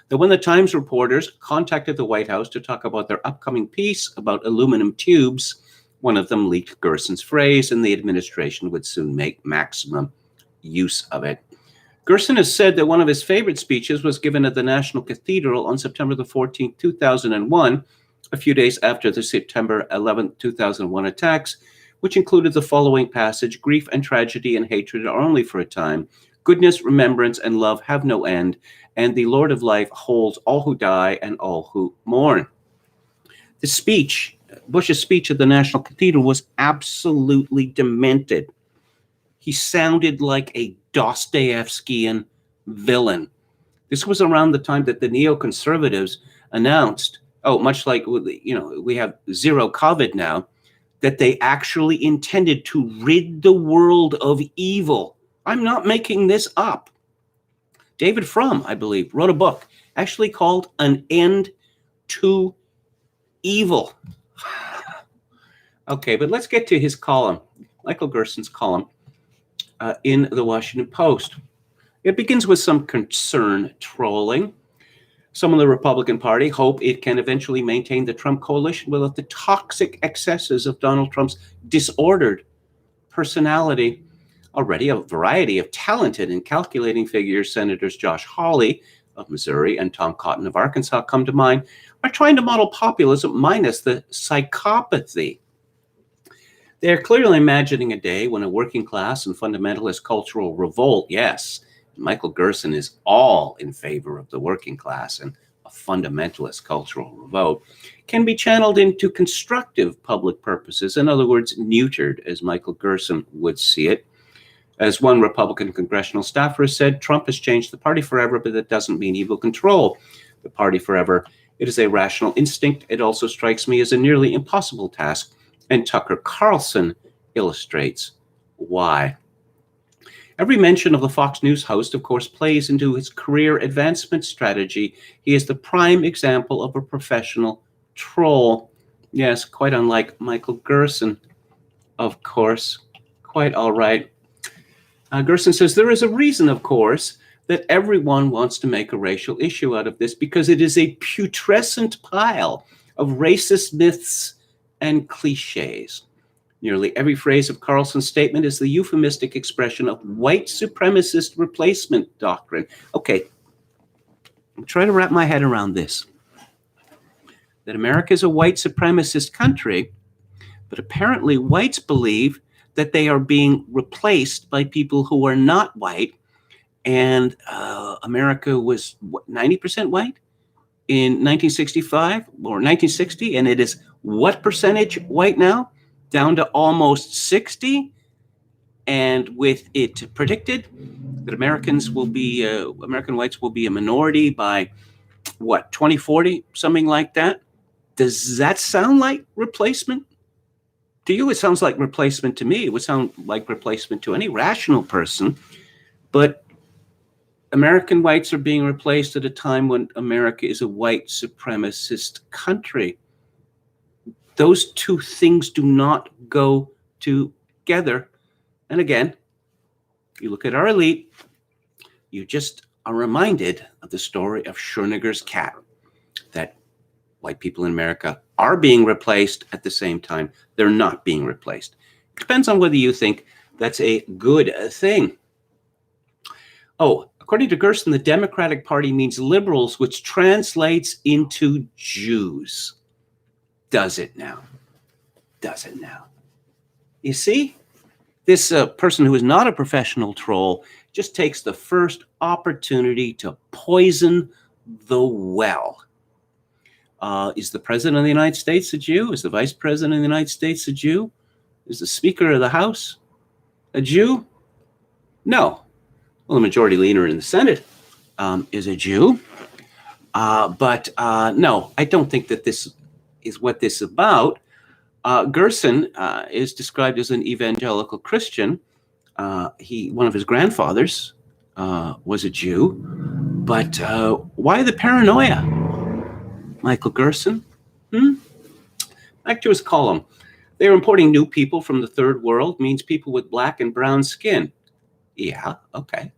that when the Times reporters contacted the White House to talk about their upcoming piece about aluminum tubes, one of them leaked Gerson's phrase, and the administration would soon make maximum use of it. Gerson has said that one of his favorite speeches was given at the National Cathedral on September the 14th, 2001, a few days after the September 11th, 2001 attacks, which included the following passage: "Grief and tragedy and hatred are only for a time. Goodness, remembrance, and love have no end, and the Lord of life holds all who die and all who mourn." The speech, Bush's speech at the National Cathedral, was absolutely demented. He sounded like a Dostoevskian villain. This was around the time that the neoconservatives announced, much like we have zero COVID now, that they actually intended to rid the world of evil. I'm not making this up. David Frum, I believe, wrote a book actually called An End to Evil. Okay, but let's get to his column, Michael Gerson's column in the Washington Post. It begins with some concern trolling. Some of the Republican Party hope it can eventually maintain the Trump coalition without the toxic excesses of Donald Trump's disordered personality. Already a variety of talented and calculating figures, Senators Josh Hawley of Missouri and Tom Cotton of Arkansas come to mind, are trying to model populism minus the psychopathy. They're clearly imagining a day when a working class and fundamentalist cultural revolt, yes, Michael Gerson is all in favor of the working class and a fundamentalist cultural revolt, can be channeled into constructive public purposes, in other words, neutered, as Michael Gerson would see it. As one Republican congressional staffer has said, Trump has changed the party forever, but that doesn't mean he will control the party forever. It is a rational instinct. It also strikes me as a nearly impossible task, and Tucker Carlson illustrates why. Every mention of the Fox News host, of course, plays into his career advancement strategy. He is the prime example of a professional troll. Yes, quite unlike Michael Gerson, of course. Quite all right. Gerson says, there is a reason, of course, that everyone wants to make a racial issue out of this, because it is a putrescent pile of racist myths and cliches. Nearly every phrase of Carlson's statement is the euphemistic expression of white supremacist replacement doctrine. Okay, I'm trying to wrap my head around this. That America is a white supremacist country, but apparently whites believe that they are being replaced by people who are not white. And America was 90% white in 1965 or 1960, and it is what percentage white now? Down to almost 60. And with it predicted that American whites will be a minority by 2040, something like that. Does that sound like replacement? To you, it sounds like replacement to me. It would sound like replacement to any rational person. But American whites are being replaced at a time when America is a white supremacist country. Those two things do not go together. And again, you look at our elite, you just are reminded of the story of Schrödinger's cat. white people in America are being replaced. At the same time, they're not being replaced. It depends on whether you think that's a good thing. Oh, according to Gerson, the Democratic Party means liberals, which translates into Jews. Does it now? Does it now? You see, this person who is not a professional troll just takes the first opportunity to poison the well. Is the President of the United States a Jew? Is the Vice President of the United States a Jew? Is the Speaker of the House a Jew? No. Well, the majority leader in the Senate is a Jew. But no, I don't think that this is what this is about. Gerson is described as an evangelical Christian. One of his grandfathers was a Jew. But why the paranoia, Michael Gerson? Back to his column. They're importing new people from the third world, means people with black and brown skin. Yeah, okay.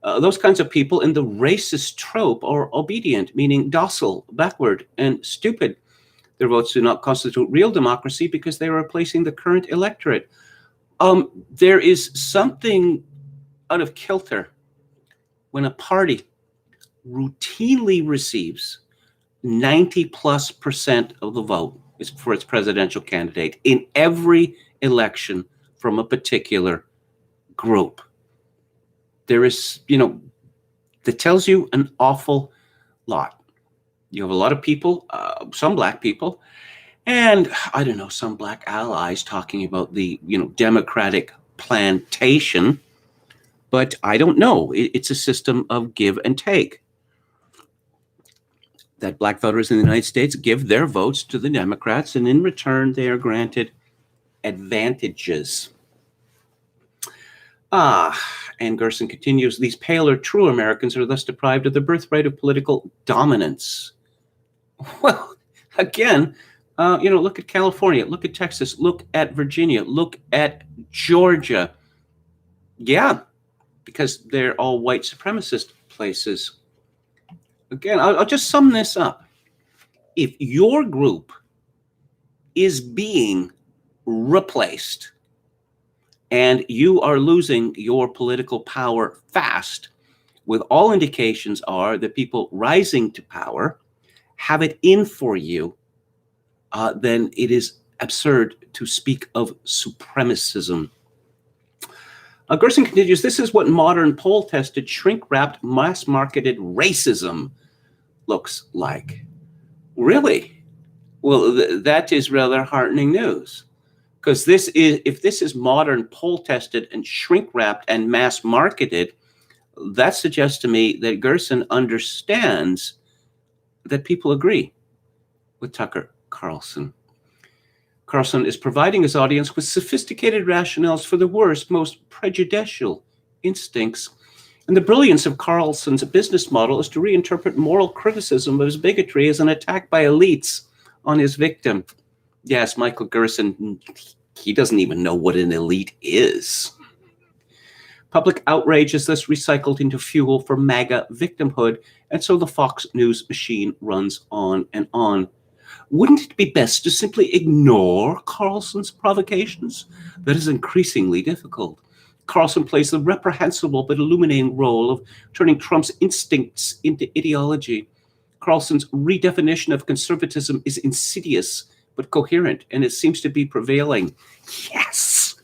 Those kinds of people in the racist trope are obedient, meaning docile, backward, and stupid. Their votes do not constitute real democracy because they are replacing the current electorate. There is something out of kilter when a party routinely receives 90+% of the vote for its presidential candidate in every election from a particular group. There is, that tells you an awful lot. You have a lot of people, some black people, and I don't know, some black allies talking about the, Democratic plantation, but I don't know. It's a system of give and take. That black voters in the United States give their votes to the Democrats, and in return, they are granted advantages. And Gerson continues, these paler, true Americans are thus deprived of the birthright of political dominance. Well, again, look at California, look at Texas, look at Virginia, look at Georgia. Yeah, because they're all white supremacist places. Again, I'll just sum this up. If your group is being replaced and you are losing your political power fast, with all indications are that people rising to power have it in for you, then it is absurd to speak of supremacism. Gerson continues, this is what modern poll-tested, shrink-wrapped, mass-marketed racism looks like. Really? Well, that is rather heartening news. Because if this is modern, poll-tested, and shrink-wrapped and mass-marketed, that suggests to me that Gerson understands that people agree with Tucker Carlson. Carlson is providing his audience with sophisticated rationales for the worst, most prejudicial instincts. And the brilliance of Carlson's business model is to reinterpret moral criticism of his bigotry as an attack by elites on his victim. Yes, Michael Gerson, he doesn't even know what an elite is. Public outrage is thus recycled into fuel for MAGA victimhood, and so the Fox News machine runs on and on. Wouldn't it be best to simply ignore Carlson's provocations? That is increasingly difficult. Carlson plays the reprehensible but illuminating role of turning Trump's instincts into ideology. Carlson's redefinition of conservatism is insidious but coherent, and it seems to be prevailing. Yes!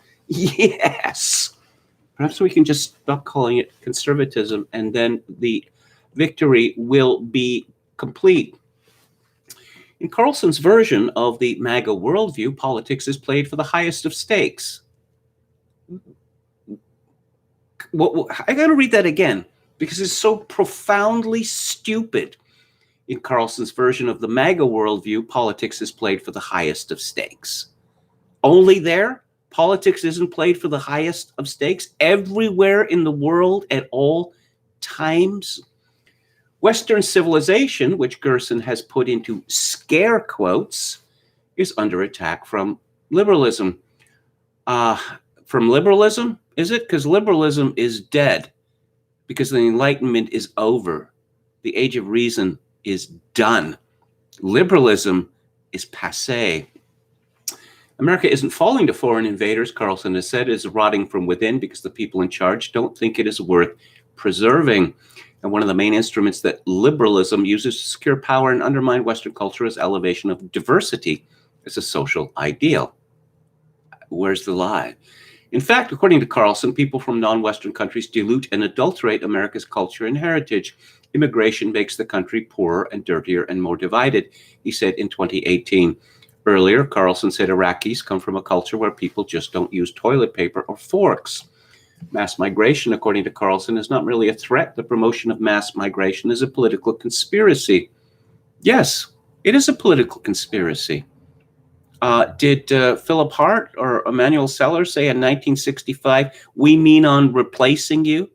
Perhaps we can just stop calling it conservatism, and then the victory will be complete. In Carlson's version of the MAGA worldview, politics is played for the highest of stakes. Well, I got to read that again because it's so profoundly stupid. In Carlson's version of the MAGA worldview, politics is played for the highest of stakes. Only there, politics isn't played for the highest of stakes everywhere in the world at all times. Western civilization, which Gerson has put into scare quotes, is under attack from liberalism. From liberalism, is it? Because liberalism is dead. Because the Enlightenment is over. The age of reason is done. Liberalism is passé. America isn't falling to foreign invaders, Carlson has said. It is rotting from within because the people in charge don't think it is worth preserving. And one of the main instruments that liberalism uses to secure power and undermine Western culture is elevation of diversity as a social ideal. Where's the lie? In fact, according to Carlson, people from non-Western countries dilute and adulterate America's culture and heritage. Immigration makes the country poorer and dirtier and more divided, he said in 2018. Earlier, Carlson said Iraqis come from a culture where people just don't use toilet paper or forks. Mass migration, according to Carlson, is not really a threat. The promotion of mass migration is a political conspiracy. Yes, it is a political conspiracy. Did Philip Hart or Emmanuel Sellers say in 1965, we mean on replacing you?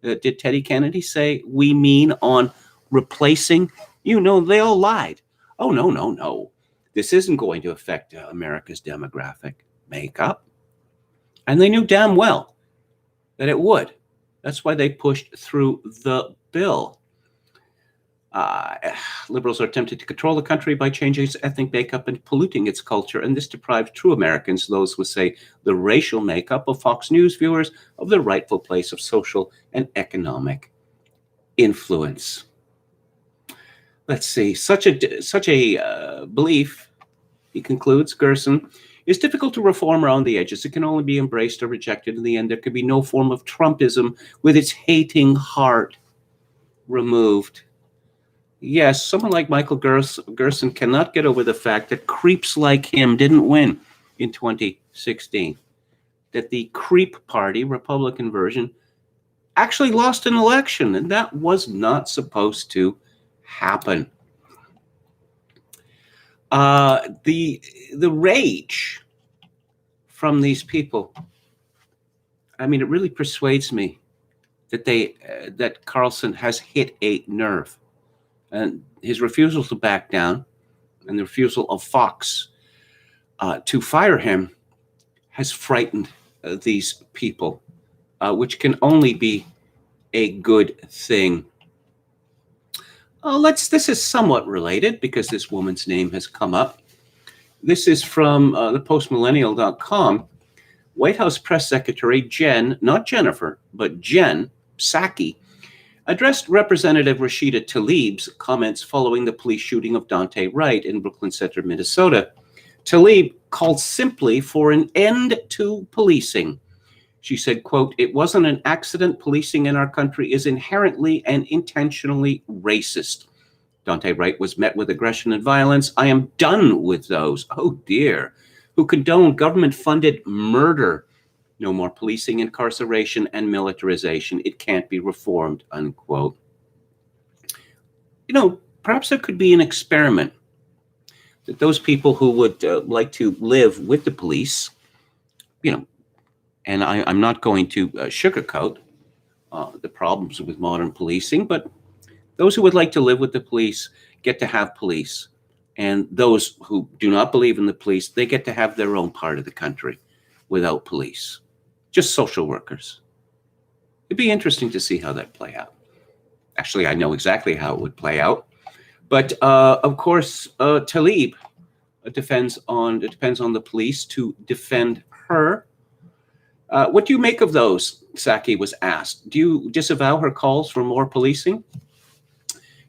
Did Teddy Kennedy say, we mean on replacing you? No, they all lied. Oh, no, no, no. This isn't going to affect America's demographic makeup. And they knew damn well that it would. That's why they pushed through the bill. Liberals are attempting to control the country by changing its ethnic makeup and polluting its culture, and this deprives true Americans, those with, say, the racial makeup of Fox News viewers, of their rightful place of social and economic influence. Let's see. Such a belief, he concludes, Gerson, is difficult to reform around the edges. It can only be embraced or rejected. In the end, there could be no form of Trumpism with its hating heart removed. Yes, someone like Michael Gerson cannot get over the fact that creeps like him didn't win in 2016. That the Creep Party, Republican version, actually lost an election, and that was not supposed to happen. The rage from these people, I mean, it really persuades me that that Carlson has hit a nerve. And his refusal to back down and the refusal of Fox to fire him has frightened these people, which can only be a good thing. This is somewhat related because this woman's name has come up. This is from the postmillennial.com. White House Press Secretary Jen, not Jennifer, but Jen Psaki, addressed Representative Rashida Tlaib's comments following the police shooting of Daunte Wright in Brooklyn Center, Minnesota. Tlaib called simply for an end to policing. She said, quote, "It wasn't an accident. Policing in our country is inherently and intentionally racist. Daunte Wright was met with aggression and violence. I am done with those, oh dear, who condone government-funded murder. No more policing, incarceration, and militarization. It can't be reformed," unquote. You know, perhaps there could be an experiment that those people who would like to live with the police, you know, and I'm not going to sugarcoat the problems with modern policing, but those who would like to live with the police get to have police. And those who do not believe in the police, they get to have their own part of the country without police. Just social workers. It'd be interesting to see how that play out. Actually, I know exactly how it would play out. But of course, Tlaib depends on the police to defend her. What do you make of those? Psaki was asked. Do you disavow her calls for more policing?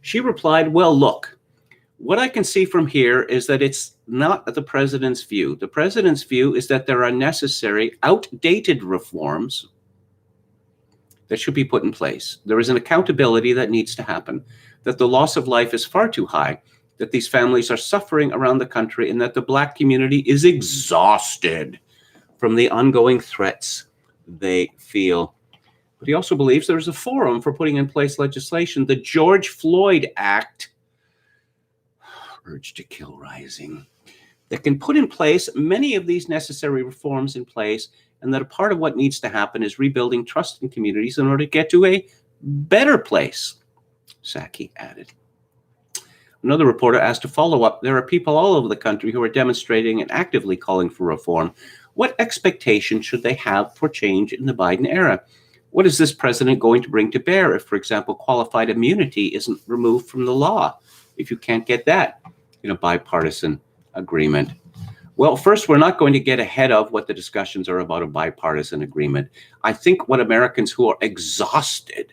She replied, well, look, what I can see from here is that it's not the president's view. The president's view is that there are necessary, outdated reforms that should be put in place. There is an accountability that needs to happen, that the loss of life is far too high, that these families are suffering around the country, and that the Black community is exhausted from the ongoing threats they feel. But he also believes there is a forum for putting in place legislation, the George Floyd Act, Urge to Kill Rising, that can put in place many of these necessary reforms in place, and that a part of what needs to happen is rebuilding trust in communities in order to get to a better place, Psaki added. Another reporter asked to follow up, there are people all over the country who are demonstrating and actively calling for reform. What expectation should they have for change in the Biden era? What is this president going to bring to bear if, for example, qualified immunity isn't removed from the law? If you can't get that, bipartisan agreement. Well, first, we're not going to get ahead of what the discussions are about a bipartisan agreement. I think what Americans who are exhausted,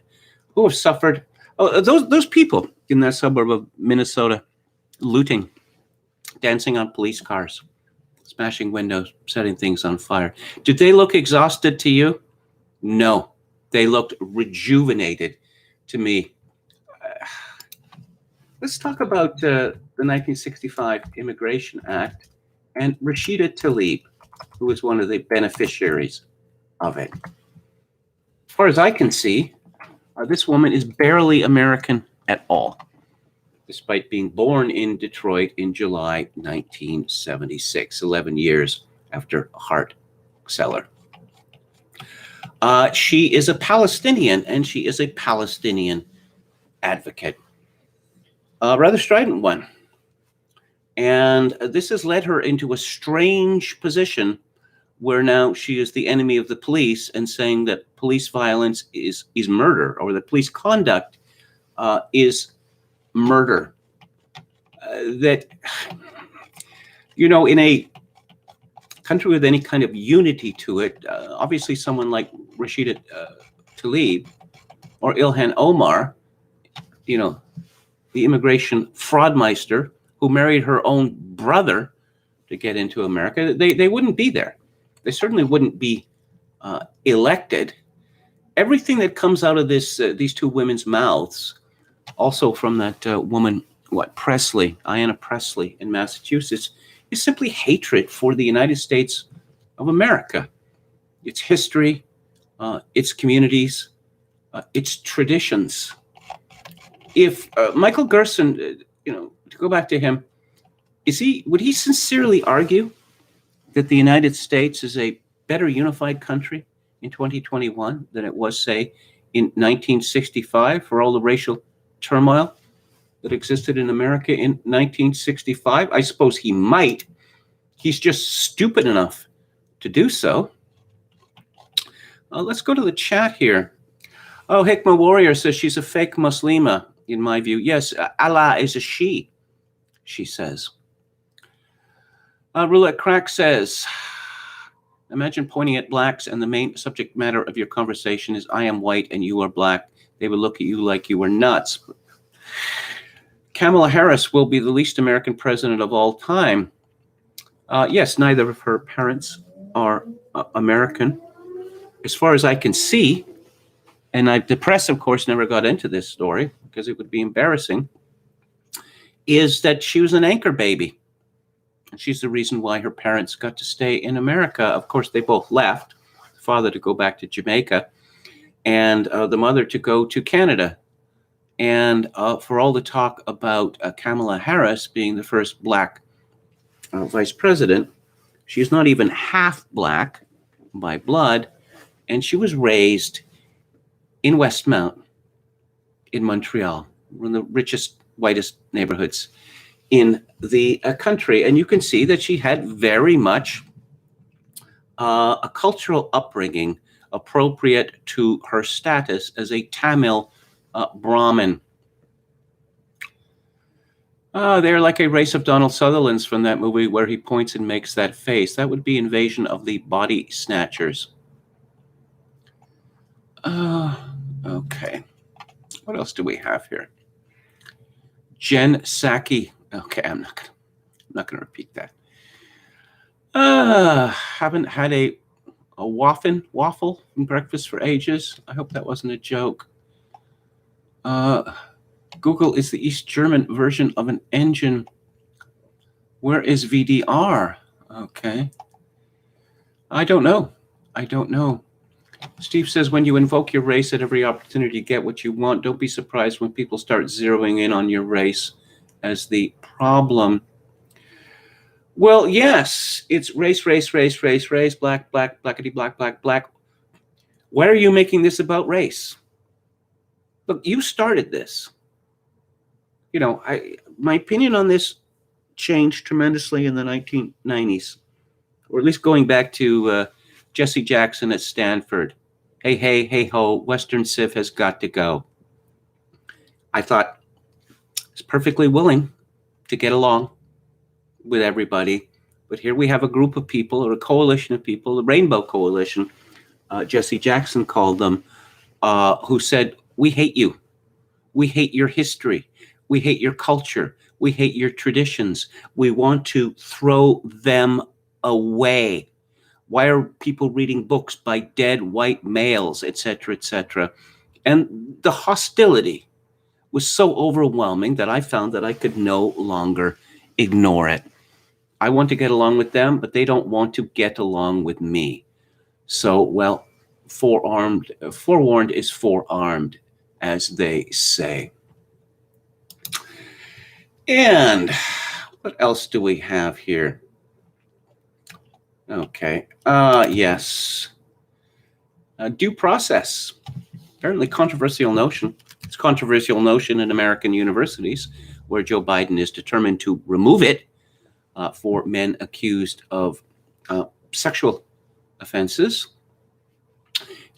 who have suffered, those people in that suburb of Minnesota, looting, dancing on police cars, smashing windows, setting things on fire. Did they look exhausted to you? No, they looked rejuvenated to me. Let's talk about the 1965 Immigration Act and Rashida Tlaib, who was one of the beneficiaries of it. As far as I can see, this woman is barely American at all, despite being born in Detroit in July 1976, 11 years after Hart Celler. She is a Palestinian, and she is a Palestinian advocate. A rather strident one. And this has led her into a strange position where now she is the enemy of the police and saying that police violence is murder, or that police conduct is murder. That, in a country with any kind of unity to it, obviously someone like Rashida Tlaib or Ilhan Omar, the immigration fraudmeister who married her own brother to get into America, they wouldn't be there. They certainly wouldn't be elected. Everything that comes out of these two women's mouths, also from that woman, Ayanna Pressley in Massachusetts, is simply hatred for the United States of America, its history, its communities, its traditions. If Michael Gerson, to go back to him, would he sincerely argue that the United States is a better unified country in 2021 than it was, say, in 1965 for all the racial turmoil that existed in America in 1965? I suppose he might. He's just stupid enough to do so. Let's go to the chat here. Oh, Hikmah Warrior says she's a fake Muslima, in my view. Yes, Allah is a she says. Roulette Crack says, imagine pointing at blacks and the main subject matter of your conversation is I am white and you are black. They would look at you like you were nuts. Kamala Harris will be the least American president of all time. Yes, neither of her parents are American. As far as I can see, and the press, of course, never got into this story because it would be embarrassing, is that she was an anchor baby. And she's the reason why her parents got to stay in America. Of course, they both left, the father to go back to Jamaica and the mother to go to Canada. And for all the talk about Kamala Harris being the first black vice president, she's not even half black by blood. And she was raised in Westmount in Montreal, one of the richest, whitest neighborhoods in the country. And you can see that she had very much a cultural upbringing appropriate to her status as a Tamil Brahmin. They're like a race of Donald Sutherland's from that movie where he points and makes that face. That would be Invasion of the Body Snatchers. Okay. What else do we have here? Jen Psaki. Okay, I'm not gonna repeat that. Haven't had a waffle from breakfast for ages. I hope that wasn't a joke. Google is the East German version of an engine. Where is VDR? Okay. I don't know. Steve says, when you invoke your race at every opportunity to get what you want, don't be surprised when people start zeroing in on your race as the problem. Well, yes, it's race, black, blackity, black. Why are you making this about race? Look, you started this. My opinion on this changed tremendously in the 1990s, or at least going back to Jesse Jackson at Stanford. Hey ho, Western Civ has got to go. I thought I was perfectly willing to get along with everybody. But here we have a group of people, or a coalition of people, the Rainbow Coalition, Jesse Jackson called them, who said, we hate you. We hate your history. We hate your culture. We hate your traditions. We want to throw them away. Why are people reading books by dead white males, etc., etc.? And the hostility was so overwhelming that I found that I could no longer ignore it. I want to get along with them, but they don't want to get along with me. So, well, forewarned is forearmed, as they say. And what else do we have here? Okay. Yes. Due process. Apparently controversial notion. It's a controversial notion in American universities, where Joe Biden is determined to remove it for men accused of sexual offenses.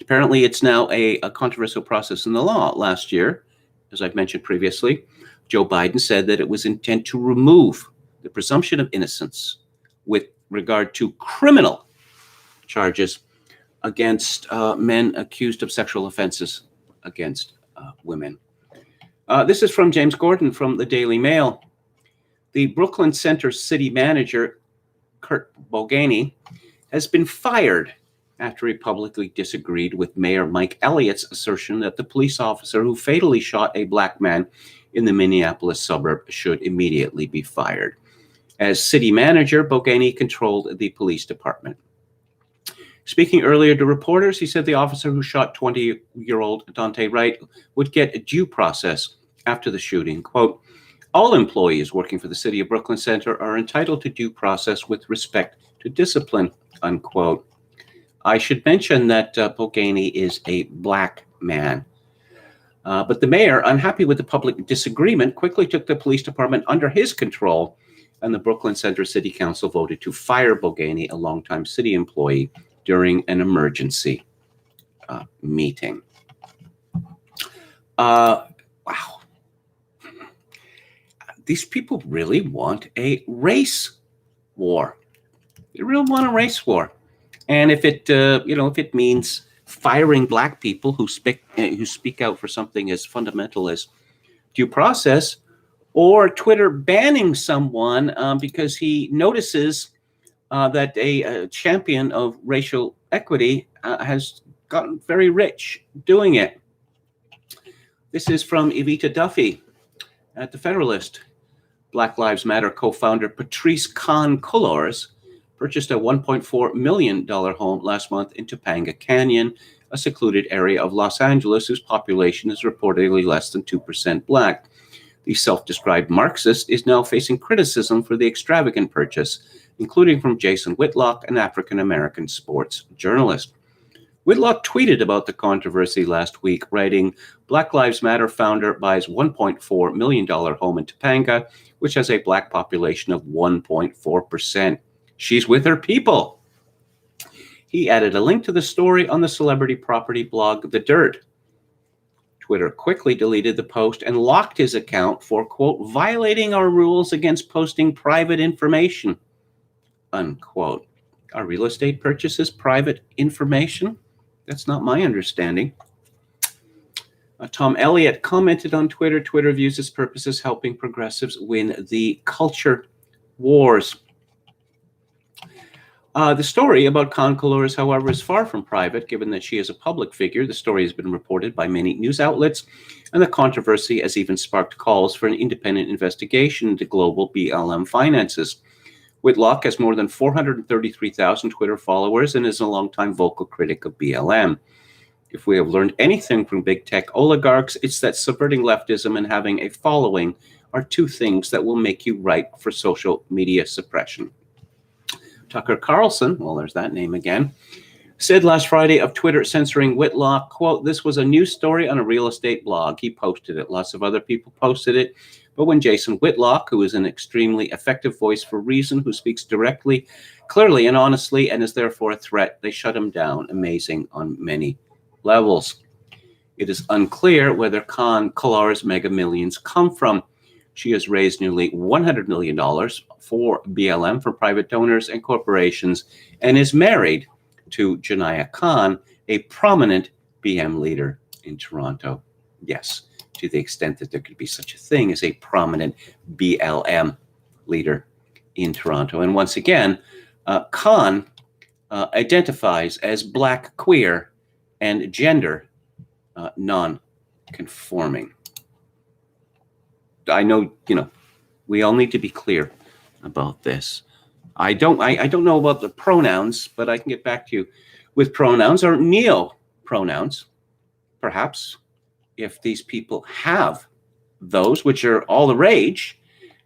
Apparently, it's now a controversial process in the law. Last year, as I've mentioned previously, Joe Biden said that it was intent to remove the presumption of innocence with regard to criminal charges against men accused of sexual offenses against women. This is from James Gordon from the Daily Mail. The Brooklyn Center city manager, Kurt Boganey, has been fired after he publicly disagreed with Mayor Mike Elliott's assertion that the police officer who fatally shot a black man in the Minneapolis suburb should immediately be fired. As city manager, Boganey controlled the police department. Speaking earlier to reporters, he said the officer who shot 20-year-old Dante Wright would get a due process after the shooting. Quote, all employees working for the city of Brooklyn Center are entitled to due process with respect to discipline, unquote. I should mention that Boganey is a black man. But the mayor, unhappy with the public disagreement, quickly took the police department under his control, and the Brooklyn Center City Council voted to fire Boganey, a longtime city employee, during an emergency meeting. Wow. These people really want a race war. They really want a race war. And if it, if it means firing black people who speak out for something as fundamental as due process, or Twitter banning someone because he notices that a champion of racial equity has gotten very rich doing it. This is from Evita Duffy at The Federalist. Black Lives Matter co-founder Patrisse Khan-Cullors purchased a $1.4 million home last month in Topanga Canyon, a secluded area of Los Angeles whose population is reportedly less than 2% black. The self-described Marxist is now facing criticism for the extravagant purchase, including from Jason Whitlock, an African-American sports journalist. Whitlock tweeted about the controversy last week, writing, Black Lives Matter founder buys $1.4 million home in Topanga, which has a black population of 1.4%. She's with her people. He added a link to the story on the celebrity property blog The Dirt. Twitter quickly deleted the post and locked his account for, quote, violating our rules against posting private information, unquote. Are real estate purchases private information? That's not my understanding. Tom Elliott commented on Twitter. Twitter views its purpose as helping progressives win the culture wars. The story about Khan-Cullors, however, is far from private, given that she is a public figure. The story has been reported by many news outlets, and the controversy has even sparked calls for an independent investigation into global BLM finances. Whitlock has more than 433,000 Twitter followers and is a longtime vocal critic of BLM. If we have learned anything from big tech oligarchs, it's that subverting leftism and having a following are two things that will make you ripe for social media suppression. Tucker Carlson, well, there's that name again, said last Friday of Twitter censoring Whitlock, quote, this was a news story on a real estate blog. He posted it. Lots of other people posted it. But when Jason Whitlock, who is an extremely effective voice for reason, who speaks directly, clearly, and honestly, and is therefore a threat, they shut him down. Amazing on many levels. It is unclear whether Khan-Cullors' mega millions come from She has raised nearly $100 million for BLM for private donors and corporations and is married to Janaya Khan, a prominent BM leader in Toronto. Yes, to the extent that there could be such a thing as a prominent BLM leader in Toronto. And once again, Khan identifies as Black, queer, and gender non-conforming. I know, we all need to be clear about this. I don't know about the pronouns, but I can get back to you with pronouns or neo-pronouns, perhaps, if these people have those, which are all the rage,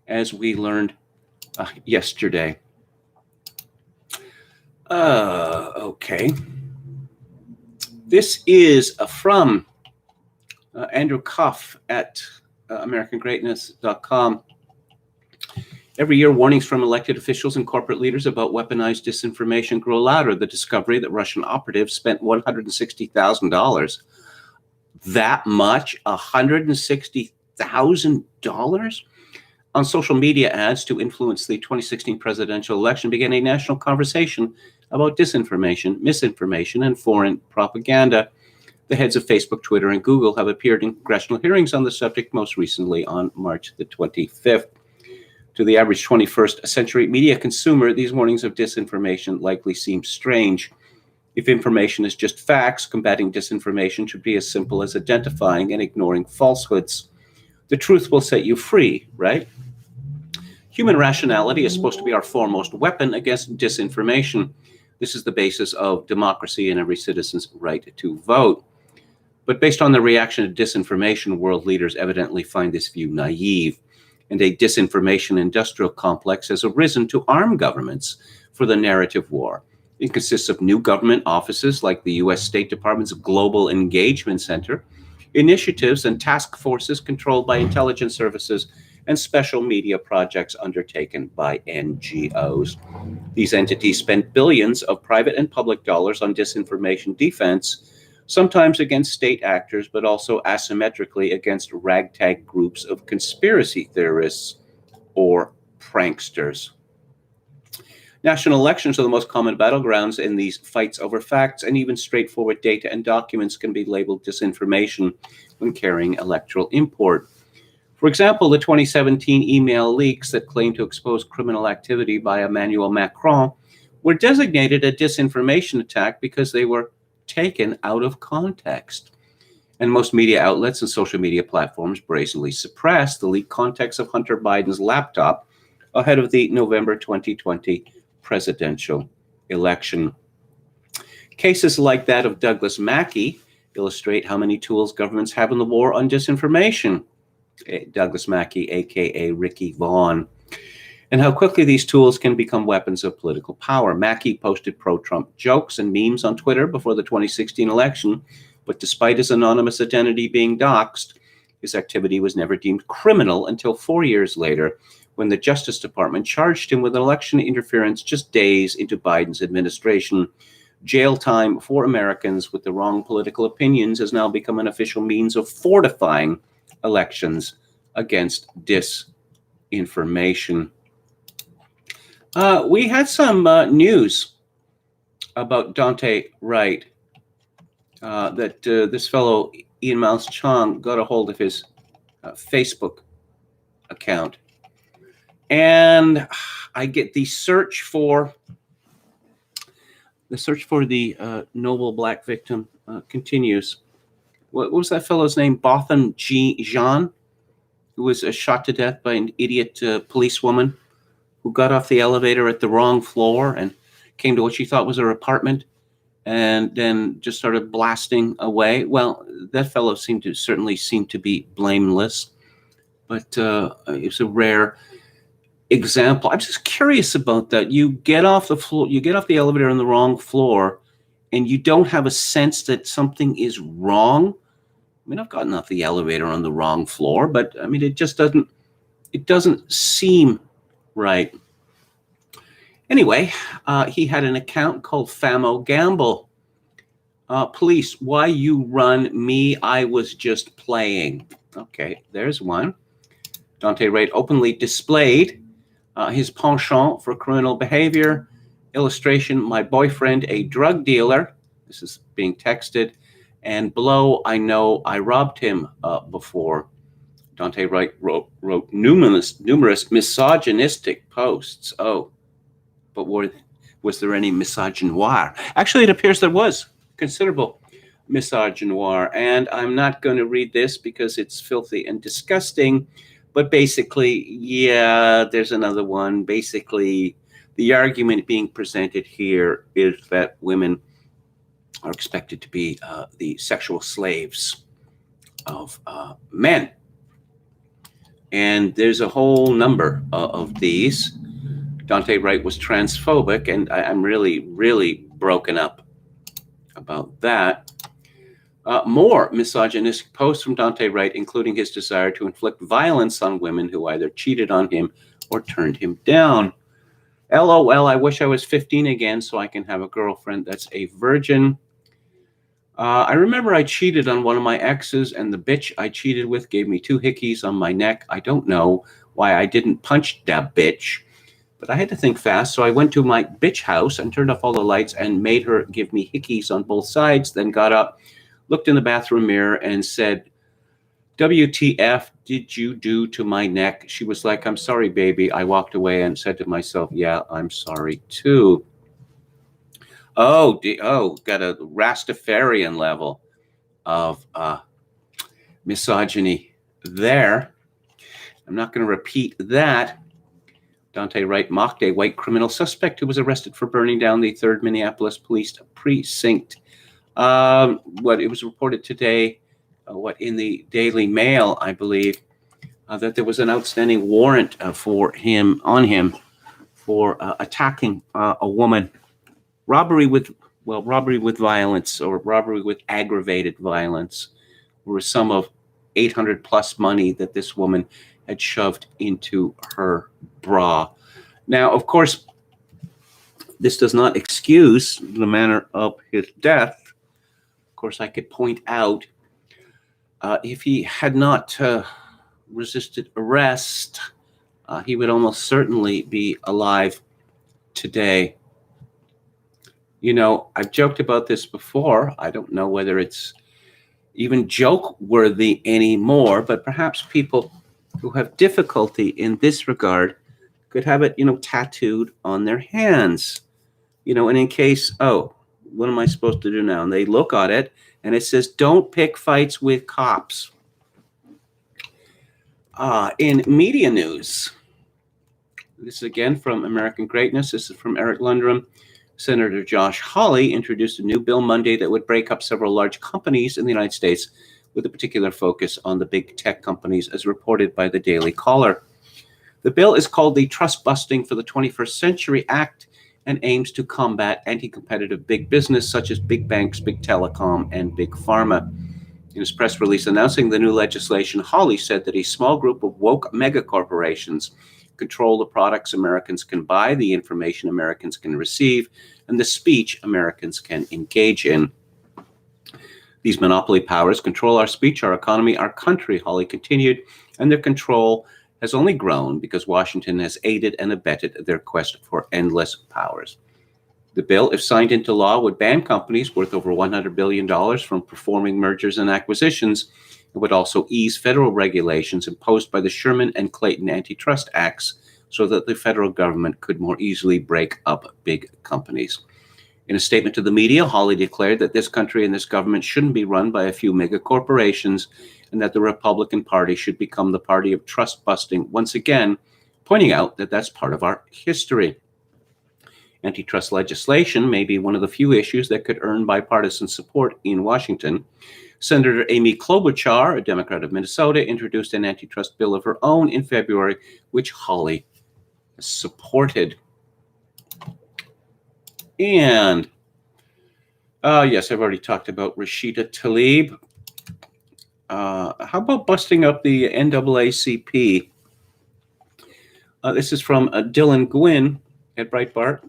as we learned yesterday. Okay. This is from Andrew Cuff at AmericanGreatness.com. Every year, warnings from elected officials and corporate leaders about weaponized disinformation grow louder. The discovery that Russian operatives spent $160,000. That much? $160,000? On social media ads to influence the 2016 presidential election began a national conversation about disinformation, misinformation, and foreign propaganda. The heads of Facebook, Twitter, and Google have appeared in congressional hearings on the subject, most recently on March the 25th. To the average 21st century media consumer, these warnings of disinformation likely seem strange. If information is just facts, combating disinformation should be as simple as identifying and ignoring falsehoods. The truth will set you free, right? Human rationality is supposed to be our foremost weapon against disinformation. This is the basis of democracy and every citizen's right to vote. But based on the reaction to disinformation, world leaders evidently find this view naive, and a disinformation industrial complex has arisen to arm governments for the narrative war. It consists of new government offices like the U.S. State Department's Global Engagement Center, initiatives and task forces controlled by intelligence services, and special media projects undertaken by NGOs. These entities spend billions of private and public dollars on disinformation defense, sometimes against state actors, but also asymmetrically against ragtag groups of conspiracy theorists or pranksters. National elections are the most common battlegrounds in these fights over facts, and even straightforward data and documents can be labeled disinformation when carrying electoral import. For example, the 2017 email leaks that claimed to expose criminal activity by Emmanuel Macron were designated a disinformation attack because they were taken out of context. And most media outlets and social media platforms brazenly suppressed the leaked contents of Hunter Biden's laptop ahead of the November 2020 presidential election. Cases like that of Douglas Mackey illustrate how many tools governments have in the war on disinformation. Douglas Mackey, aka Ricky Vaughn, and how quickly these tools can become weapons of political power. Mackey posted pro-Trump jokes and memes on Twitter before the 2016 election, but despite his anonymous identity being doxxed, his activity was never deemed criminal until 4 years later, when the Justice Department charged him with election interference just days into Biden's administration. Jail time for Americans with the wrong political opinions has now become an official means of fortifying elections against disinformation. We had some news about Dante Wright, that this fellow, Ian Miles Chong, got a hold of his Facebook account. And I get the search for the noble Black victim continues. What was that fellow's name? Botham Jean, who was shot to death by an idiot policewoman who got off the elevator at the wrong floor and came to what she thought was her apartment and then just started blasting away. Well, that fellow certainly seemed to be blameless, but it was a rare example. I'm just curious about that. You get off the floor, you get off the elevator on the wrong floor, and you don't have a sense that something is wrong. I mean, I've gotten off the elevator on the wrong floor, but I mean, it doesn't seem right. Anyway, he had an account called Famo Gamble. Police, why you run me? I was just playing. Okay, there's one. Dante Wright openly displayed his penchant for criminal behavior. Illustration, my boyfriend, a drug dealer. This is being texted. And below, I know I robbed him before. Dante Wright wrote numerous misogynistic posts. Oh, but was there any misogynoir? Actually, it appears there was considerable misogynoir. And I'm not going to read this because it's filthy and disgusting. But basically, yeah, there's another one. Basically, the argument being presented here is that women are expected to be the sexual slaves of men. And there's a whole number of these. Dante Wright was transphobic, and I'm really, really broken up about that. More misogynistic posts from Dante Wright, including his desire to inflict violence on women who either cheated on him or turned him down. LOL, I wish I was 15 again so I can have a girlfriend that's a virgin. I remember I cheated on one of my exes, and the bitch I cheated with gave me 2 hickeys on my neck. I don't know why I didn't punch that bitch, but I had to think fast, so I went to my bitch house and turned off all the lights and made her give me hickeys on both sides, then got up, looked in the bathroom mirror, and said, WTF did you do to my neck? She was like, I'm sorry, baby. I walked away and said to myself, yeah, I'm sorry, too. Oh, got a Rastafarian level of misogyny there. I'm not going to repeat that. Dante Wright mocked a white criminal suspect who was arrested for burning down the 3rd Minneapolis Police Precinct. It was reported today, in the Daily Mail, I believe, that there was an outstanding warrant for him for attacking a woman. Robbery with violence, or robbery with aggravated violence, were some of 800 plus money that this woman had shoved into her bra. Now, of course, this does not excuse the manner of his death. Of course, I could point out if he had not resisted arrest, he would almost certainly be alive today. You know, I've joked about this before. I don't know whether it's even joke-worthy anymore, but perhaps people who have difficulty in this regard could have it, tattooed on their hands. And in case, what am I supposed to do now? And they look at it, and it says, don't pick fights with cops. In media news, this is again from American Greatness. This is from Eric Lundgren. Senator Josh Hawley introduced a new bill Monday that would break up several large companies in the United States with a particular focus on the big tech companies, as reported by the Daily Caller. The bill is called the Trust Busting for the 21st Century Act and aims to combat anti-competitive big business such as big banks, big telecom, and big pharma. In his press release announcing the new legislation, Hawley said that a small group of woke megacorporations control the products Americans can buy, the information Americans can receive, and the speech Americans can engage in. These monopoly powers control our speech, our economy, our country, Hawley continued, and their control has only grown because Washington has aided and abetted their quest for endless powers. The bill, if signed into law, would ban companies worth over $100 billion from performing mergers and acquisitions. It would also ease federal regulations imposed by the Sherman and Clayton Antitrust Acts so that the federal government could more easily break up big companies. In a statement to the media, Hawley declared that this country and this government shouldn't be run by a few mega corporations and that the Republican Party should become the party of trust busting once again, pointing out that that's part of our history. Antitrust legislation may be one of the few issues that could earn bipartisan support in Washington. Senator Amy Klobuchar, a Democrat of Minnesota, introduced an antitrust bill of her own in February, which Hawley supported. And, yes, I've already talked about Rashida Tlaib. How about busting up the NAACP? This is from Dylan Gwynn at Breitbart.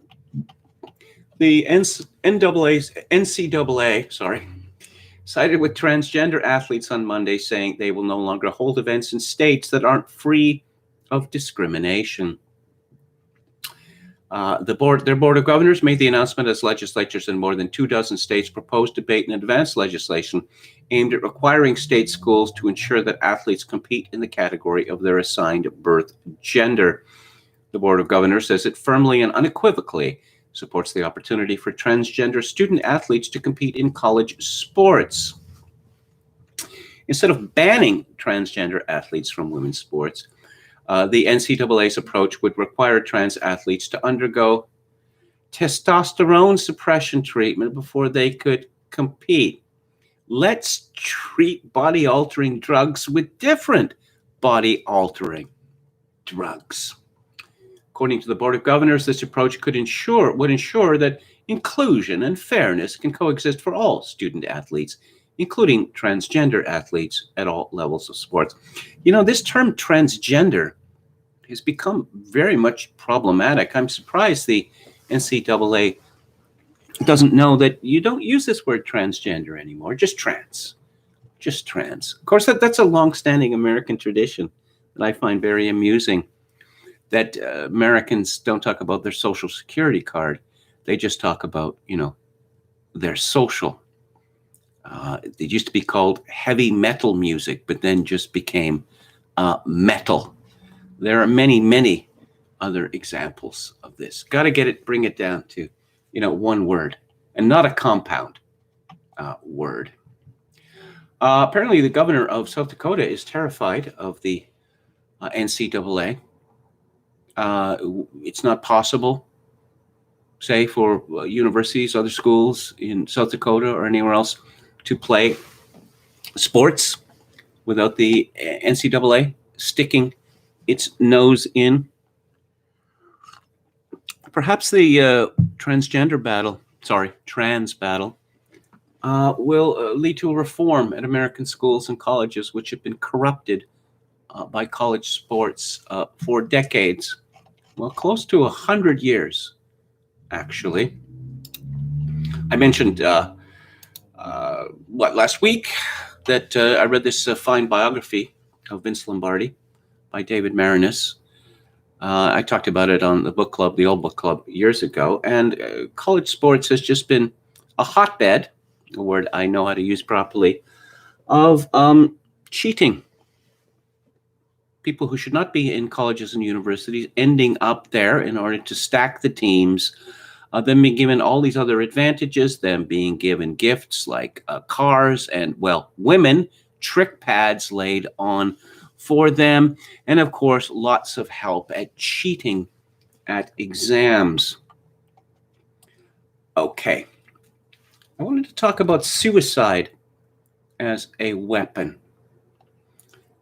The NCAA, sided with transgender athletes on Monday, saying they will no longer hold events in states that aren't free of discrimination. Their board of governors made the announcement as legislatures in more than 24 states proposed debate and advance legislation aimed at requiring state schools to ensure that athletes compete in the category of their assigned birth gender. The board of governors says it firmly and unequivocally supports the opportunity for transgender student athletes to compete in college sports. Instead of banning transgender athletes from women's sports, the NCAA's approach would require trans athletes to undergo testosterone suppression treatment before they could compete. Let's treat body-altering drugs with different body-altering drugs. According to the Board of Governors, this approach would ensure that inclusion and fairness can coexist for all student athletes, including transgender athletes at all levels of sports. You know, this term transgender has become very much problematic. I'm surprised the NCAA doesn't know that you don't use this word transgender anymore, just trans. Just trans. Of course, that's a long-standing American tradition that I find very amusing, that Americans don't talk about their social security card. They just talk about, their social. It used to be called heavy metal music, but then just became metal. There are many, many other examples of this. Got to bring it down to, one word, and not a compound word. Apparently, the governor of South Dakota is terrified of the NCAA. It's not possible, say, for universities, other schools in South Dakota or anywhere else to play sports without the NCAA sticking its nose in. Perhaps the trans battle, will lead to a reform at American schools and colleges, which have been corrupted by college sports for decades. Well, close to 100 years, actually. I mentioned, last week, that I read this fine biography of Vince Lombardi by David Marinis. I talked about it on the book club, the old book club, years ago. And college sports has just been a hotbed, a word I know how to use properly, of cheating. People who should not be in colleges and universities ending up there in order to stack the teams, them being given all these other advantages, them being given gifts like cars and, women, trick pads laid on for them, and of course, lots of help at cheating at exams. Okay. I wanted to talk about suicide as a weapon.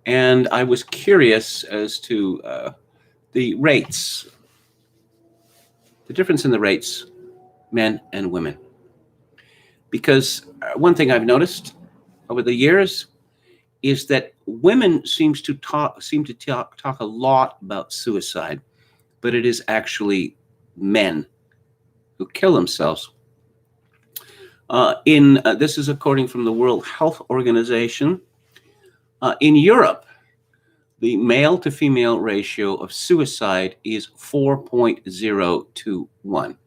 And I was curious as to the rates, the difference in the rates, men and women. Because one thing I've noticed over the years is that women seem to talk a lot about suicide, but it is actually men who kill themselves. This is according from the World Health Organization. In Europe, the male to female ratio of suicide is 4.0 to 1.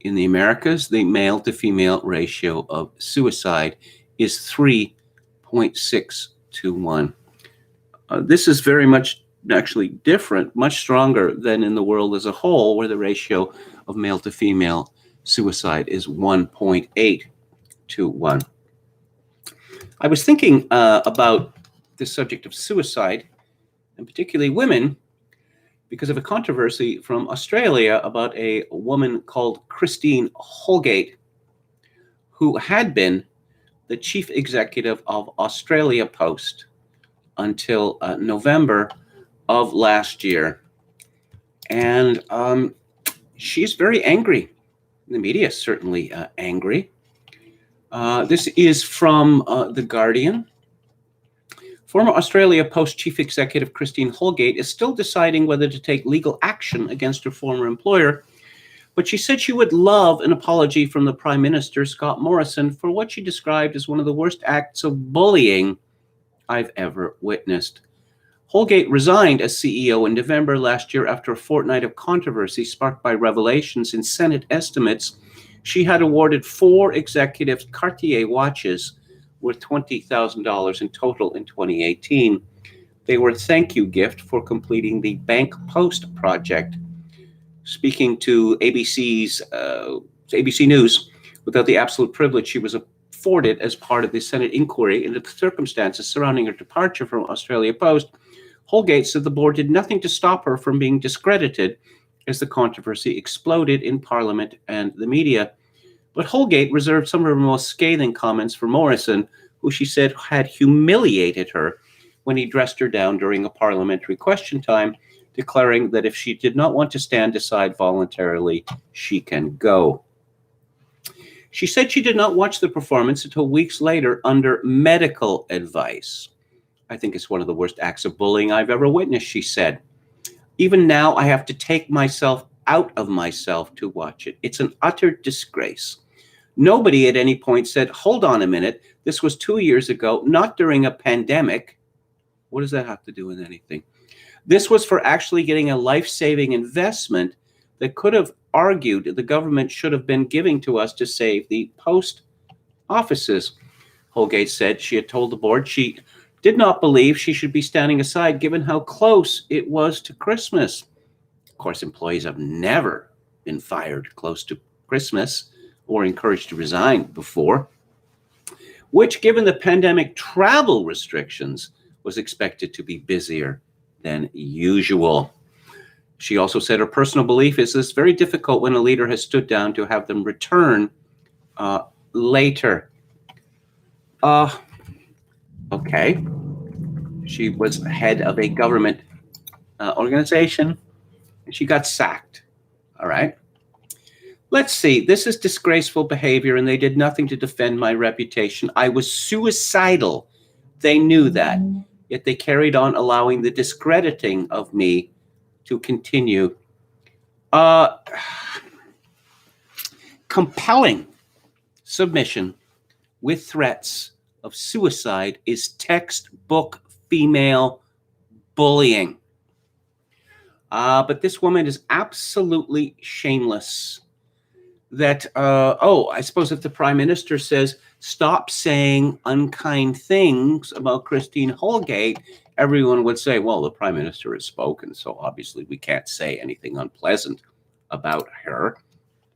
In the Americas, the male to female ratio of suicide is 3.6 to 1. This is very much actually different, much stronger than in the world as a whole, where the ratio of male to female suicide is 1.8 to 1. I was thinking about the subject of suicide, and particularly women, because of a controversy from Australia about a woman called Christine Holgate, who had been the chief executive of Australia Post until November of last year. And she's very angry. The media is certainly angry. This is from The Guardian. Former Australia Post chief executive Christine Holgate is still deciding whether to take legal action against her former employer, But she said she would love an apology from the Prime Minister, Scott Morrison, for what she described as one of the worst acts of bullying I've ever witnessed. Holgate resigned as CEO in November last year after a fortnight of controversy sparked by revelations in Senate estimates. She had awarded 4 executives Cartier watches worth $20,000 in total in 2018. They were a thank you gift for completing the Bank Post project. Speaking to ABC News, without the absolute privilege she was afforded as part of the Senate inquiry into the circumstances surrounding her departure from Australia Post, Holgate said the board did nothing to stop her from being discredited as the controversy exploded in Parliament and the media. But Holgate reserved some of her most scathing comments for Morrison, who she said had humiliated her when he dressed her down during a parliamentary question time, declaring that if she did not want to stand aside voluntarily, she can go. She said she did not watch the performance until weeks later under medical advice. I think it's one of the worst acts of bullying I've ever witnessed, she said. Even now, I have to take myself out of myself to watch it. It's an utter disgrace. Nobody at any point said, hold on a minute, this was 2 years ago, not during a pandemic. What does that have to do with anything? This was for actually getting a life-saving investment that could have argued the government should have been giving to us to save the post offices. Holgate said she had told the board she did not believe she should be standing aside given how close it was to Christmas. Of course, employees have never been fired close to Christmas or encouraged to resign before, which, given the pandemic travel restrictions, was expected to be busier than usual. She also said her personal belief is it's very difficult when a leader has stood down to have them return later. Okay. She was head of a government organization, and she got sacked. All right. Let's see. This is disgraceful behavior, and they did nothing to defend my reputation. I was suicidal. They knew that. Yet they carried on allowing the discrediting of me to continue. Compelling submission with threats of suicide is textbook female bullying. But this woman is absolutely shameless. That, I suppose if the Prime Minister says, stop saying unkind things about Christine Holgate, everyone would say, well, the Prime Minister has spoken, so obviously we can't say anything unpleasant about her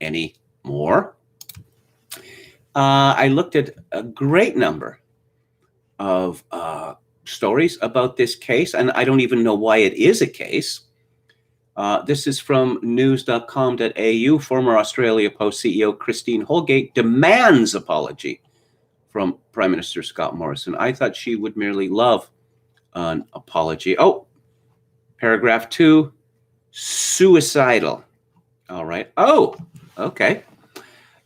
anymore. I looked at a great number of stories about this case, and I don't even know why it is a case. This is from news.com.au. Former Australia Post CEO Christine Holgate demands apology from Prime Minister Scott Morrison. I thought she would merely love an apology. Oh, paragraph 2, suicidal. All right. Oh, okay.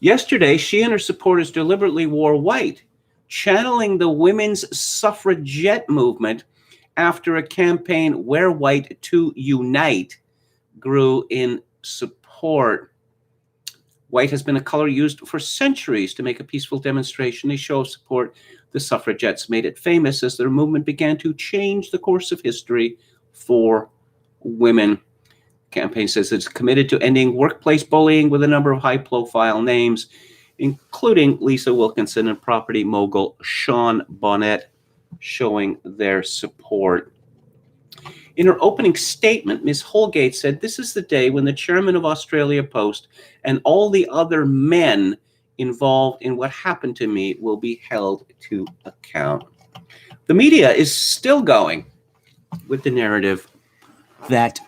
Yesterday, she and her supporters deliberately wore white, channeling the women's suffragette movement after a campaign, Wear White to Unite, grew in support. White has been a color used for centuries to make a peaceful demonstration, a show of support. The suffragettes made it famous as their movement began to change the course of history for women. The campaign says it's committed to ending workplace bullying with a number of high-profile names, including Lisa Wilkinson and property mogul Sean Bonnet, showing their support. In her opening statement, Ms. Holgate said, this is the day when the chairman of Australia Post and all the other men involved in what happened to me will be held to account. The media is still going with the narrative that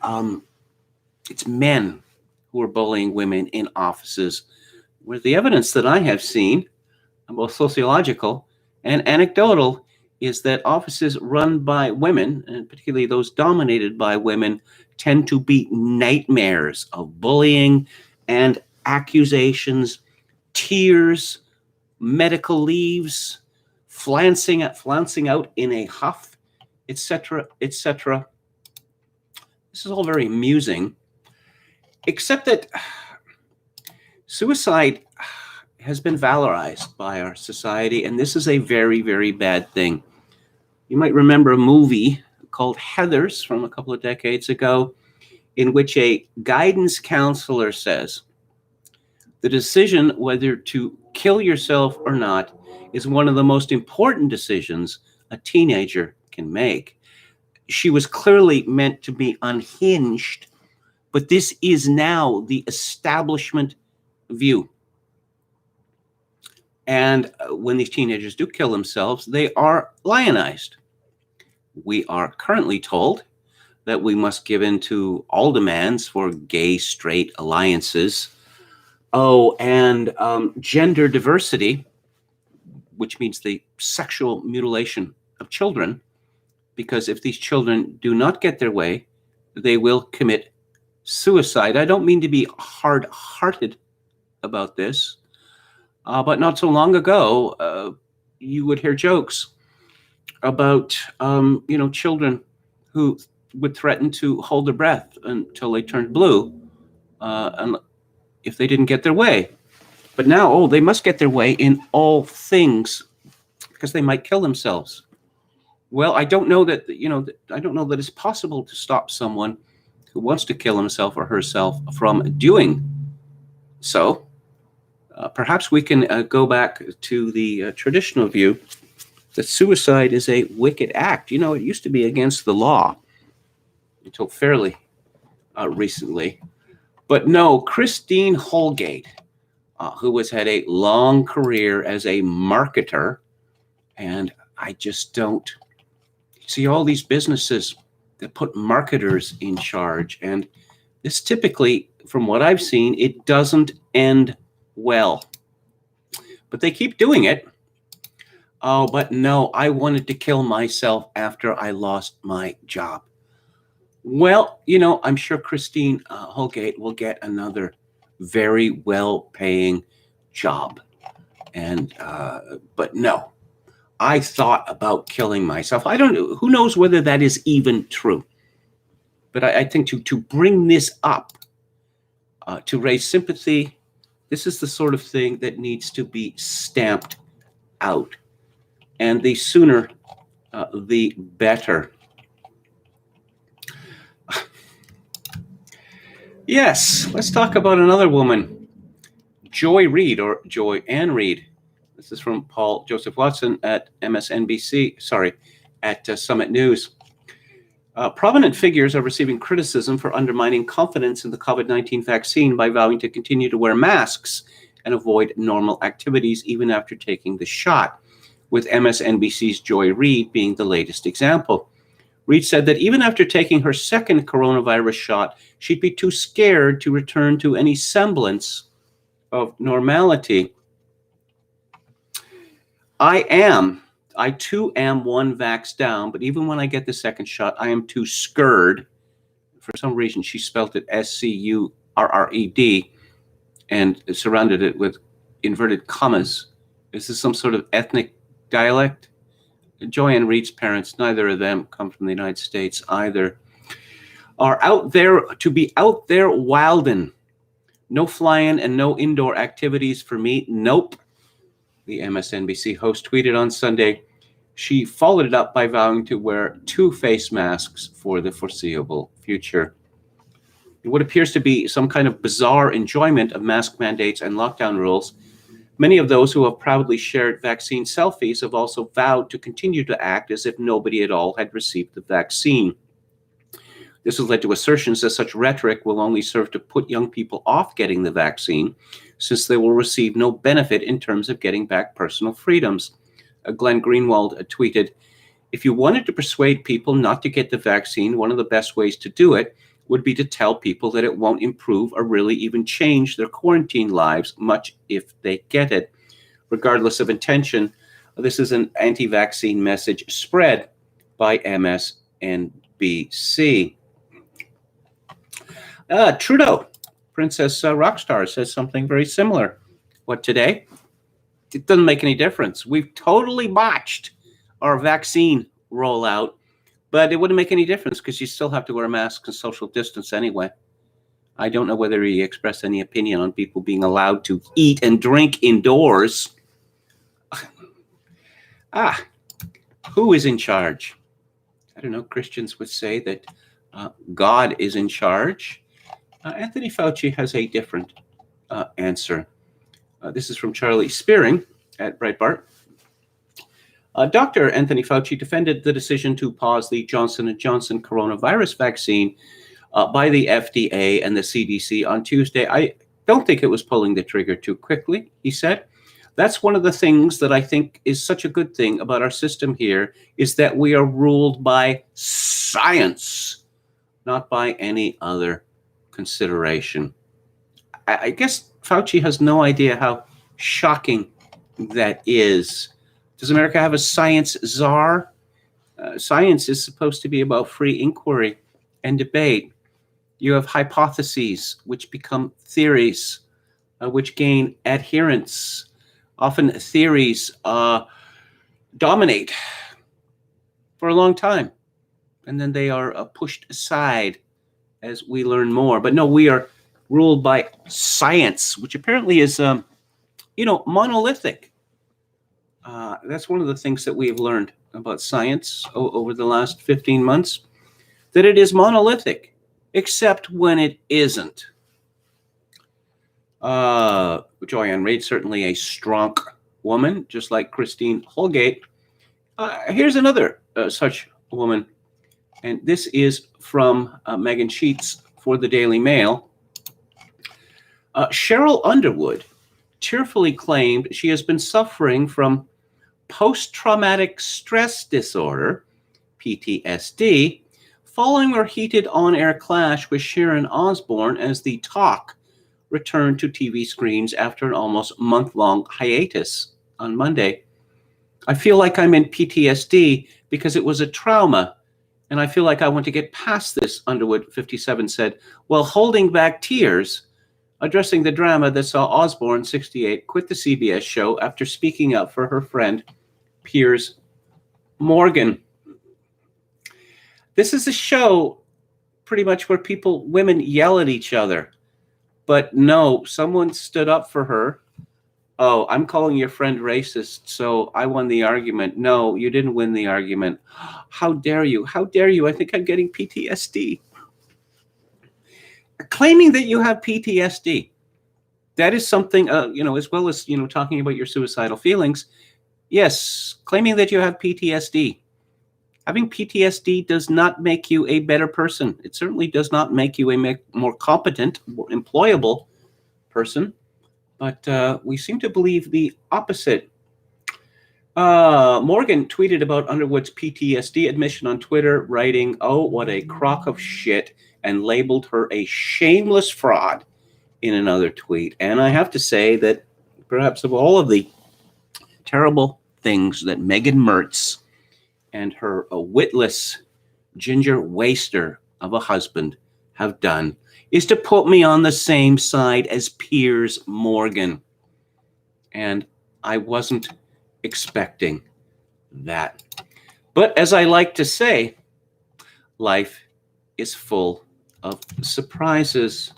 it's men who are bullying women in offices, where the evidence that I have seen, both sociological and anecdotal, is that offices run by women, and particularly those dominated by women, tend to be nightmares of bullying and accusations, tears, medical leaves, flouncing out in a huff, etc., etc. This is all very amusing, except that Suicide has been valorized by our society, and this is a very, very bad thing. You might remember a movie called Heathers from a couple of decades ago, in which a guidance counselor says the decision whether to kill yourself or not is one of the most important decisions a teenager can make. She was clearly meant to be unhinged, but this is now the establishment view. And when these teenagers do kill themselves, they are lionized. We are currently told that we must give in to all demands for gay, straight alliances. Oh, and gender diversity, which means the sexual mutilation of children, because if these children do not get their way, they will commit suicide. I don't mean to be hard-hearted about this, but not so long ago, you would hear jokes about children who would threaten to hold their breath until they turned blue, and if they didn't get their way. But now, they must get their way in all things because they might kill themselves. Well, I don't know that it's possible to stop someone who wants to kill himself or herself from doing so. Perhaps we can go back to the traditional view that suicide is a wicked act. It used to be against the law until fairly recently. But no, Christine Holgate, who has had a long career as a marketer, and I just don't see all these businesses that put marketers in charge. And this typically, from what I've seen, it doesn't end well. But they keep doing it. Oh, but no, I wanted to kill myself after I lost my job. Well, I'm sure Christine Holgate will get another very well-paying job. And but no, I thought about killing myself. I don't know. Who knows whether that is even true? But I think to bring this up, to raise sympathy, this is the sort of thing that needs to be stamped out. And the sooner, the better. Yes, let's talk about another woman, Joy Reid, or Joy Ann Reid. This is from Paul Joseph Watson at at Summit News. Prominent figures are receiving criticism for undermining confidence in the COVID-19 vaccine by vowing to continue to wear masks and avoid normal activities even after taking the shot, with MSNBC's Joy Reid being the latest example. Reid said that even after taking her second coronavirus shot, she'd be too scared to return to any semblance of normality. I too am one vax down, but even when I get the second shot, I am too scared. For some reason, she spelled it SCURRED and surrounded it with inverted commas. Is this some sort of ethnic dialect? Joy Ann Reid's parents, neither of them come from the United States either, are out there wildin'. No flying and no indoor activities for me. Nope. The MSNBC host tweeted on Sunday. She followed it up by vowing to wear 2 face masks for the foreseeable future. What appears to be some kind of bizarre enjoyment of mask mandates and lockdown rules, many of those who have proudly shared vaccine selfies have also vowed to continue to act as if nobody at all had received the vaccine. This has led to assertions that such rhetoric will only serve to put young people off getting the vaccine, since they will receive no benefit in terms of getting back personal freedoms. Glenn Greenwald tweeted, "If you wanted to persuade people not to get the vaccine, one of the best ways to do it would be to tell people that it won't improve or really even change their quarantine lives much if they get it." Regardless of intention, this is an anti-vaccine message spread by MSNBC. Trudeau, Princess Rockstar, says something very similar. What, today? It doesn't make any difference. We've totally botched our vaccine rollout, but it wouldn't make any difference because you still have to wear masks and social distance anyway. I don't know whether he expressed any opinion on people being allowed to eat and drink indoors. Who is in charge? I don't know. Christians would say that God is in charge. Anthony Fauci has a different answer. This is from Charlie Spearing at Breitbart. Dr. Anthony Fauci defended the decision to pause the Johnson & Johnson coronavirus vaccine by the FDA and the CDC on Tuesday. I don't think it was pulling the trigger too quickly, he said. That's one of the things that I think is such a good thing about our system here, is that we are ruled by science, not by any other consideration. I guess Fauci has no idea how shocking that is. Does America have a science czar? Science is supposed to be about free inquiry and debate. You have hypotheses which become theories, which gain adherents. Often theories dominate for a long time, and then they are pushed aside as we learn more. But no, we are ruled by science, which apparently is, monolithic. That's one of the things that we have learned about science over the last 15 months, that it is monolithic, except when it isn't. Joanne Reid, certainly a strong woman, just like Christine Holgate. Here's another such woman, and this is from Megan Sheets for the Daily Mail. Cheryl Underwood tearfully claimed she has been suffering from post-traumatic stress disorder, PTSD, following her heated on-air clash with Sharon Osbourne as The Talk returned to TV screens after an almost month-long hiatus on Monday. I feel like I'm in PTSD because it was a trauma, and I feel like I want to get past this, Underwood, 57, said, while holding back tears, addressing the drama that saw Osbourne, 68, quit the CBS show after speaking up for her friend, Piers Morgan. This is a show pretty much where women yell at each other. But no, someone stood up for her. Oh, I'm calling your friend racist, so I won the argument. No, you didn't win the argument. How dare you? How dare you? I think I'm getting PTSD. Claiming that you have PTSD, that is something, as well as, talking about your suicidal feelings. Yes, claiming that you have PTSD. Having PTSD does not make you a better person. It certainly does not make you a more competent, more employable person. But we seem to believe the opposite. Morgan tweeted about Underwood's PTSD admission on Twitter, writing, "Oh, what a crock of shit," and labeled her a shameless fraud in another tweet. And I have to say that perhaps of all of the terrible things that Megan Mertz and her witless ginger waster of a husband have done is to put me on the same side as Piers Morgan. And I wasn't expecting that. But as I like to say, life is full of surprises.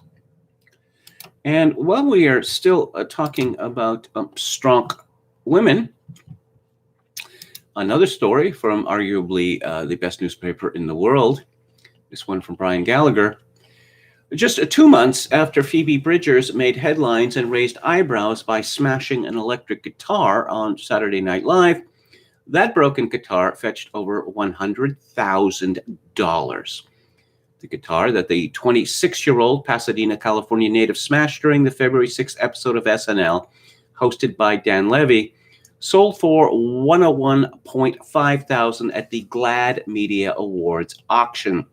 And while we are still talking about strong women, another story from arguably the best newspaper in the world, this one from Brian Gallagher. Just 2 months after Phoebe Bridgers made headlines and raised eyebrows by smashing an electric guitar on Saturday Night Live, that broken guitar fetched over $100,000. The guitar that the 26-year-old Pasadena, California native smashed during the February 6th episode of SNL, hosted by Dan Levy, sold for $101.5 thousand at the GLAAD Media Awards auction.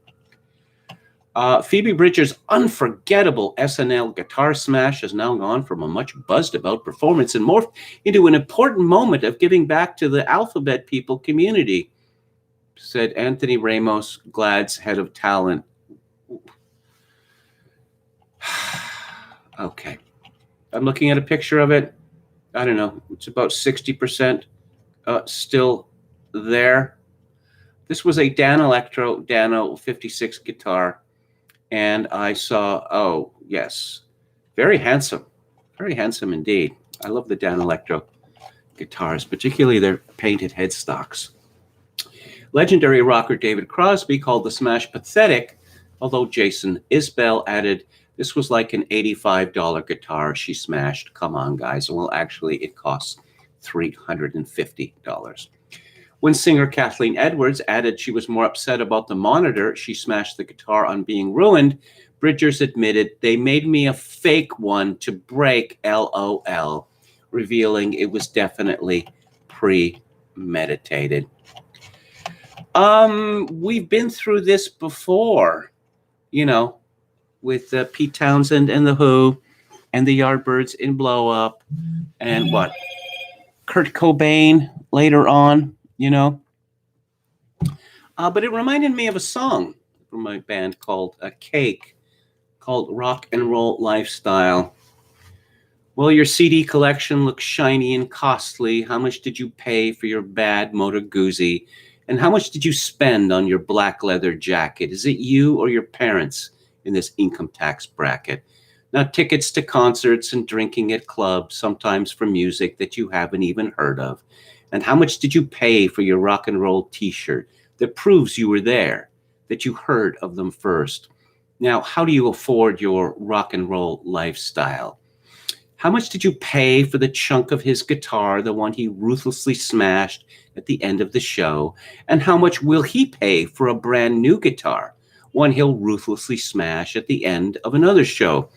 Phoebe Bridgers' unforgettable SNL guitar smash has now gone from a much buzzed about performance and morphed into an important moment of giving back to the alphabet people community, said Anthony Ramos, GLAAD's head of talent. Okay. I'm looking at a picture of it. I don't know. It's about 60% still there. This was a Dan Electro Dano 56 guitar. and I saw, oh, yes, very handsome indeed. I love the Dan Electro guitars, particularly their painted headstocks. Legendary rocker David Crosby called the smash pathetic, although Jason Isbell added, this was like an $85 guitar she smashed. Come on, guys. Well, actually, it costs $350. When singer Kathleen Edwards added she was more upset about the monitor she smashed the guitar on being ruined, Bridgers admitted, they made me a fake one to break, LOL, revealing it was definitely premeditated. We've been through this before, with Pete Townsend and the Who and the Yardbirds in Blow Up and what? Kurt Cobain later on, But it reminded me of a song from my band called Cake, called Rock and Roll Lifestyle. Well, your CD collection looks shiny and costly. How much did you pay for your bad Moto Guzzi? And how much did you spend on your black leather jacket? Is it you or your parents in this income tax bracket? Now, tickets to concerts and drinking at clubs, sometimes for music that you haven't even heard of. And how much did you pay for your rock and roll t-shirt that proves you were there, that you heard of them first? Now, how do you afford your rock and roll lifestyle? How much did you pay for the chunk of his guitar, the one he ruthlessly smashed at the end of the show? And how much will he pay for a brand new guitar, one he'll ruthlessly smash at the end of another show?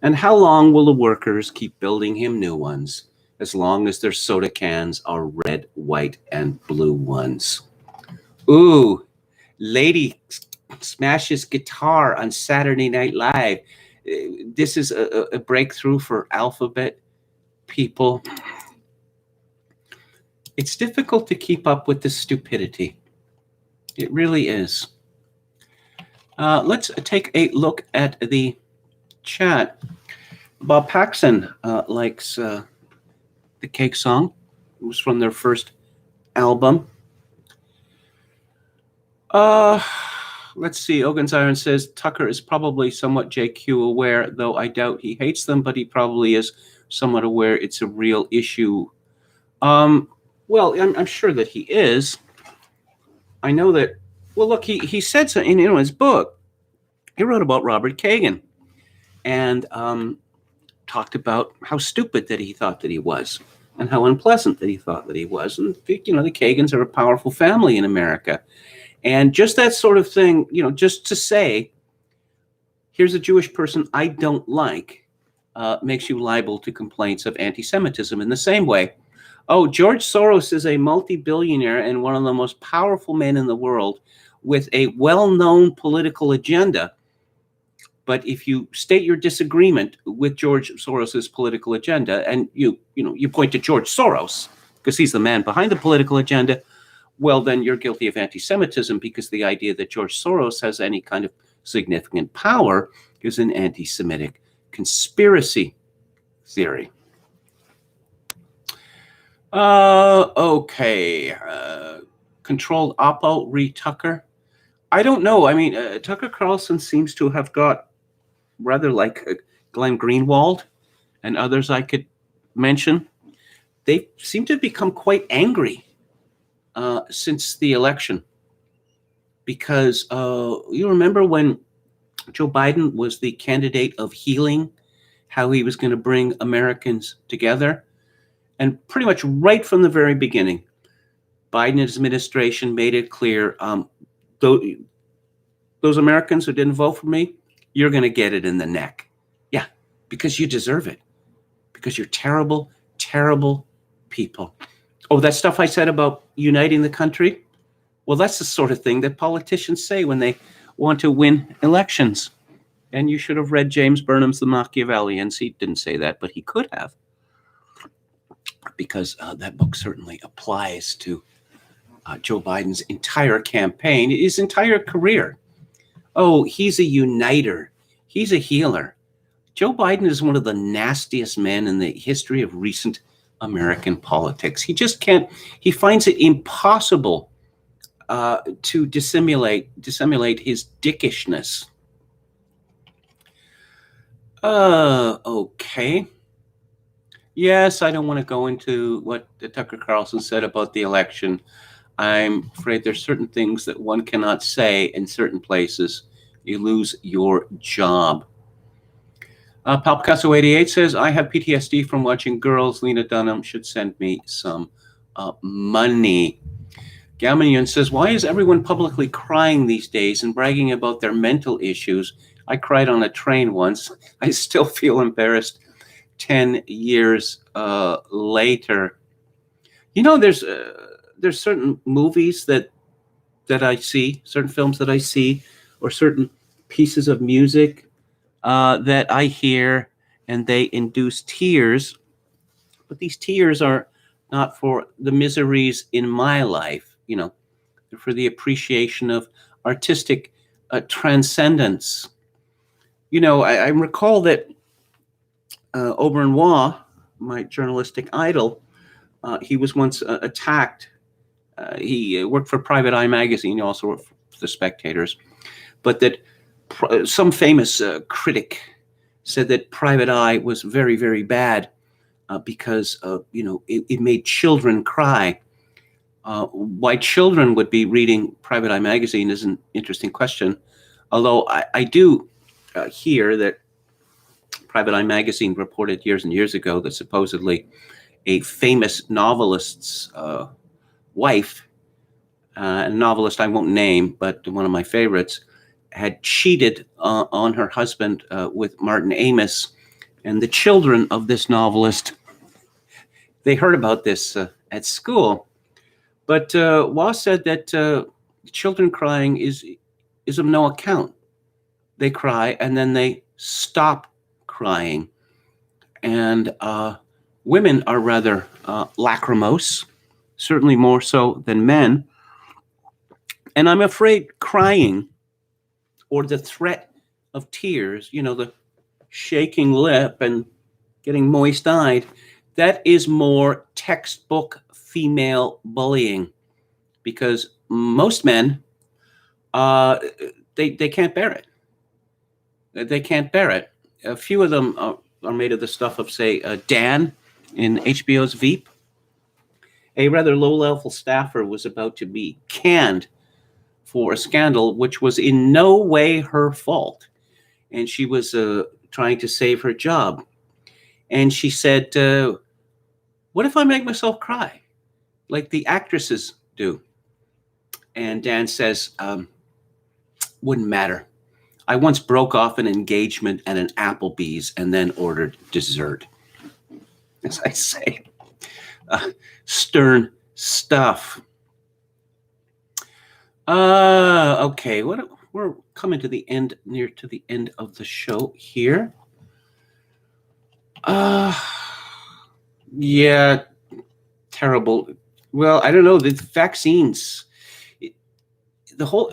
And how long will the workers keep building him new ones, as long as their soda cans are red, white, and blue ones? Ooh, lady smashes guitar on Saturday Night Live. This is a breakthrough for alphabet people. It's difficult to keep up with the stupidity. It really is. Let's take a look at the chat. Bob Paxson likes the Cake song. It was from their first album. Let's see. Ogan's Iron says Tucker is probably somewhat JQ aware, though I doubt he hates them, but he probably is somewhat aware it's a real issue. Well, I'm sure that he is. I know that. Well, look, he said so in his book. He wrote about Robert Kagan and talked about how stupid that he thought that he was and how unpleasant that he thought that he was. And, the Kagans are a powerful family in America. And just that sort of thing, just to say, here's a Jewish person I don't like, makes you liable to complaints of anti-Semitism in the same way. Oh, George Soros is a multi-billionaire and one of the most powerful men in the world with a well-known political agenda. But if you state your disagreement with George Soros's political agenda, and you point to George Soros because he's the man behind the political agenda, well, then you're guilty of anti-Semitism, because the idea that George Soros has any kind of significant power is an anti-Semitic conspiracy theory. Okay. Controlled Oppo re Tucker. I don't know. I mean, Tucker Carlson seems to have got rather like Glenn Greenwald and others I could mention. They seem to have become quite angry since the election, because you remember when Joe Biden was the candidate of healing, how he was going to bring Americans together. And pretty much right from the very beginning, Biden's administration made it clear, those Americans who didn't vote for me, you're going to get it in the neck. Yeah, because you deserve it. Because you're terrible, terrible people. Oh, that stuff I said about uniting the country? Well, that's the sort of thing that politicians say when they want to win elections. And you should have read James Burnham's The Machiavellians. He didn't say that, but he could have. Because that book certainly applies to Joe Biden's entire campaign, his entire career. Oh, he's a uniter. He's a healer. Joe Biden is one of the nastiest men in the history of recent American politics. He just can't, he finds it impossible to dissimulate his dickishness. Okay. Yes, I don't want to go into what Tucker Carlson said about the election. I'm afraid there's certain things that one cannot say in certain places. You lose your job. Palpicasso88 says, I have PTSD from watching girls. Lena Dunham should send me some money. Gaminion says, why is everyone publicly crying these days and bragging about their mental issues? I cried on a train once. I still feel embarrassed 10 years later. You know, there's certain movies that I see, certain films that I see, or certain pieces of music that I hear, and they induce tears. But these tears are not for the miseries in my life, they're for the appreciation of artistic transcendence. I recall that Oberyn Waugh, my journalistic idol, he was once attacked. He worked for Private Eye magazine. He also worked for the Spectators. But that some famous critic said that Private Eye was very, very bad because it made children cry. Why children would be reading Private Eye magazine is an interesting question. Although I do hear that Private Eye magazine reported years and years ago that supposedly a famous novelist's wife, a novelist I won't name, but one of my favorites, had cheated on her husband with Martin Amis. And the children of this novelist, they heard about this at school. But Waugh said that children crying is of no account. They cry and then they stop crying. And women are rather lachrymose, certainly more so than men. And I'm afraid crying or the threat of tears, the shaking lip and getting moist-eyed, that is more textbook female bullying, because most men, they can't bear it. They can't bear it. A few of them are made of the stuff of, say, Dan in HBO's Veep. A rather low-level staffer was about to be canned for a scandal which was in no way her fault. And she was trying to save her job. And she said, what if I make myself cry like the actresses do? And Dan says, wouldn't matter. I once broke off an engagement at an Applebee's and then ordered dessert. As I say, stern stuff. Okay, we're coming to the end, near to the end of the show here. Yeah, terrible. Well, I don't know. The vaccines, are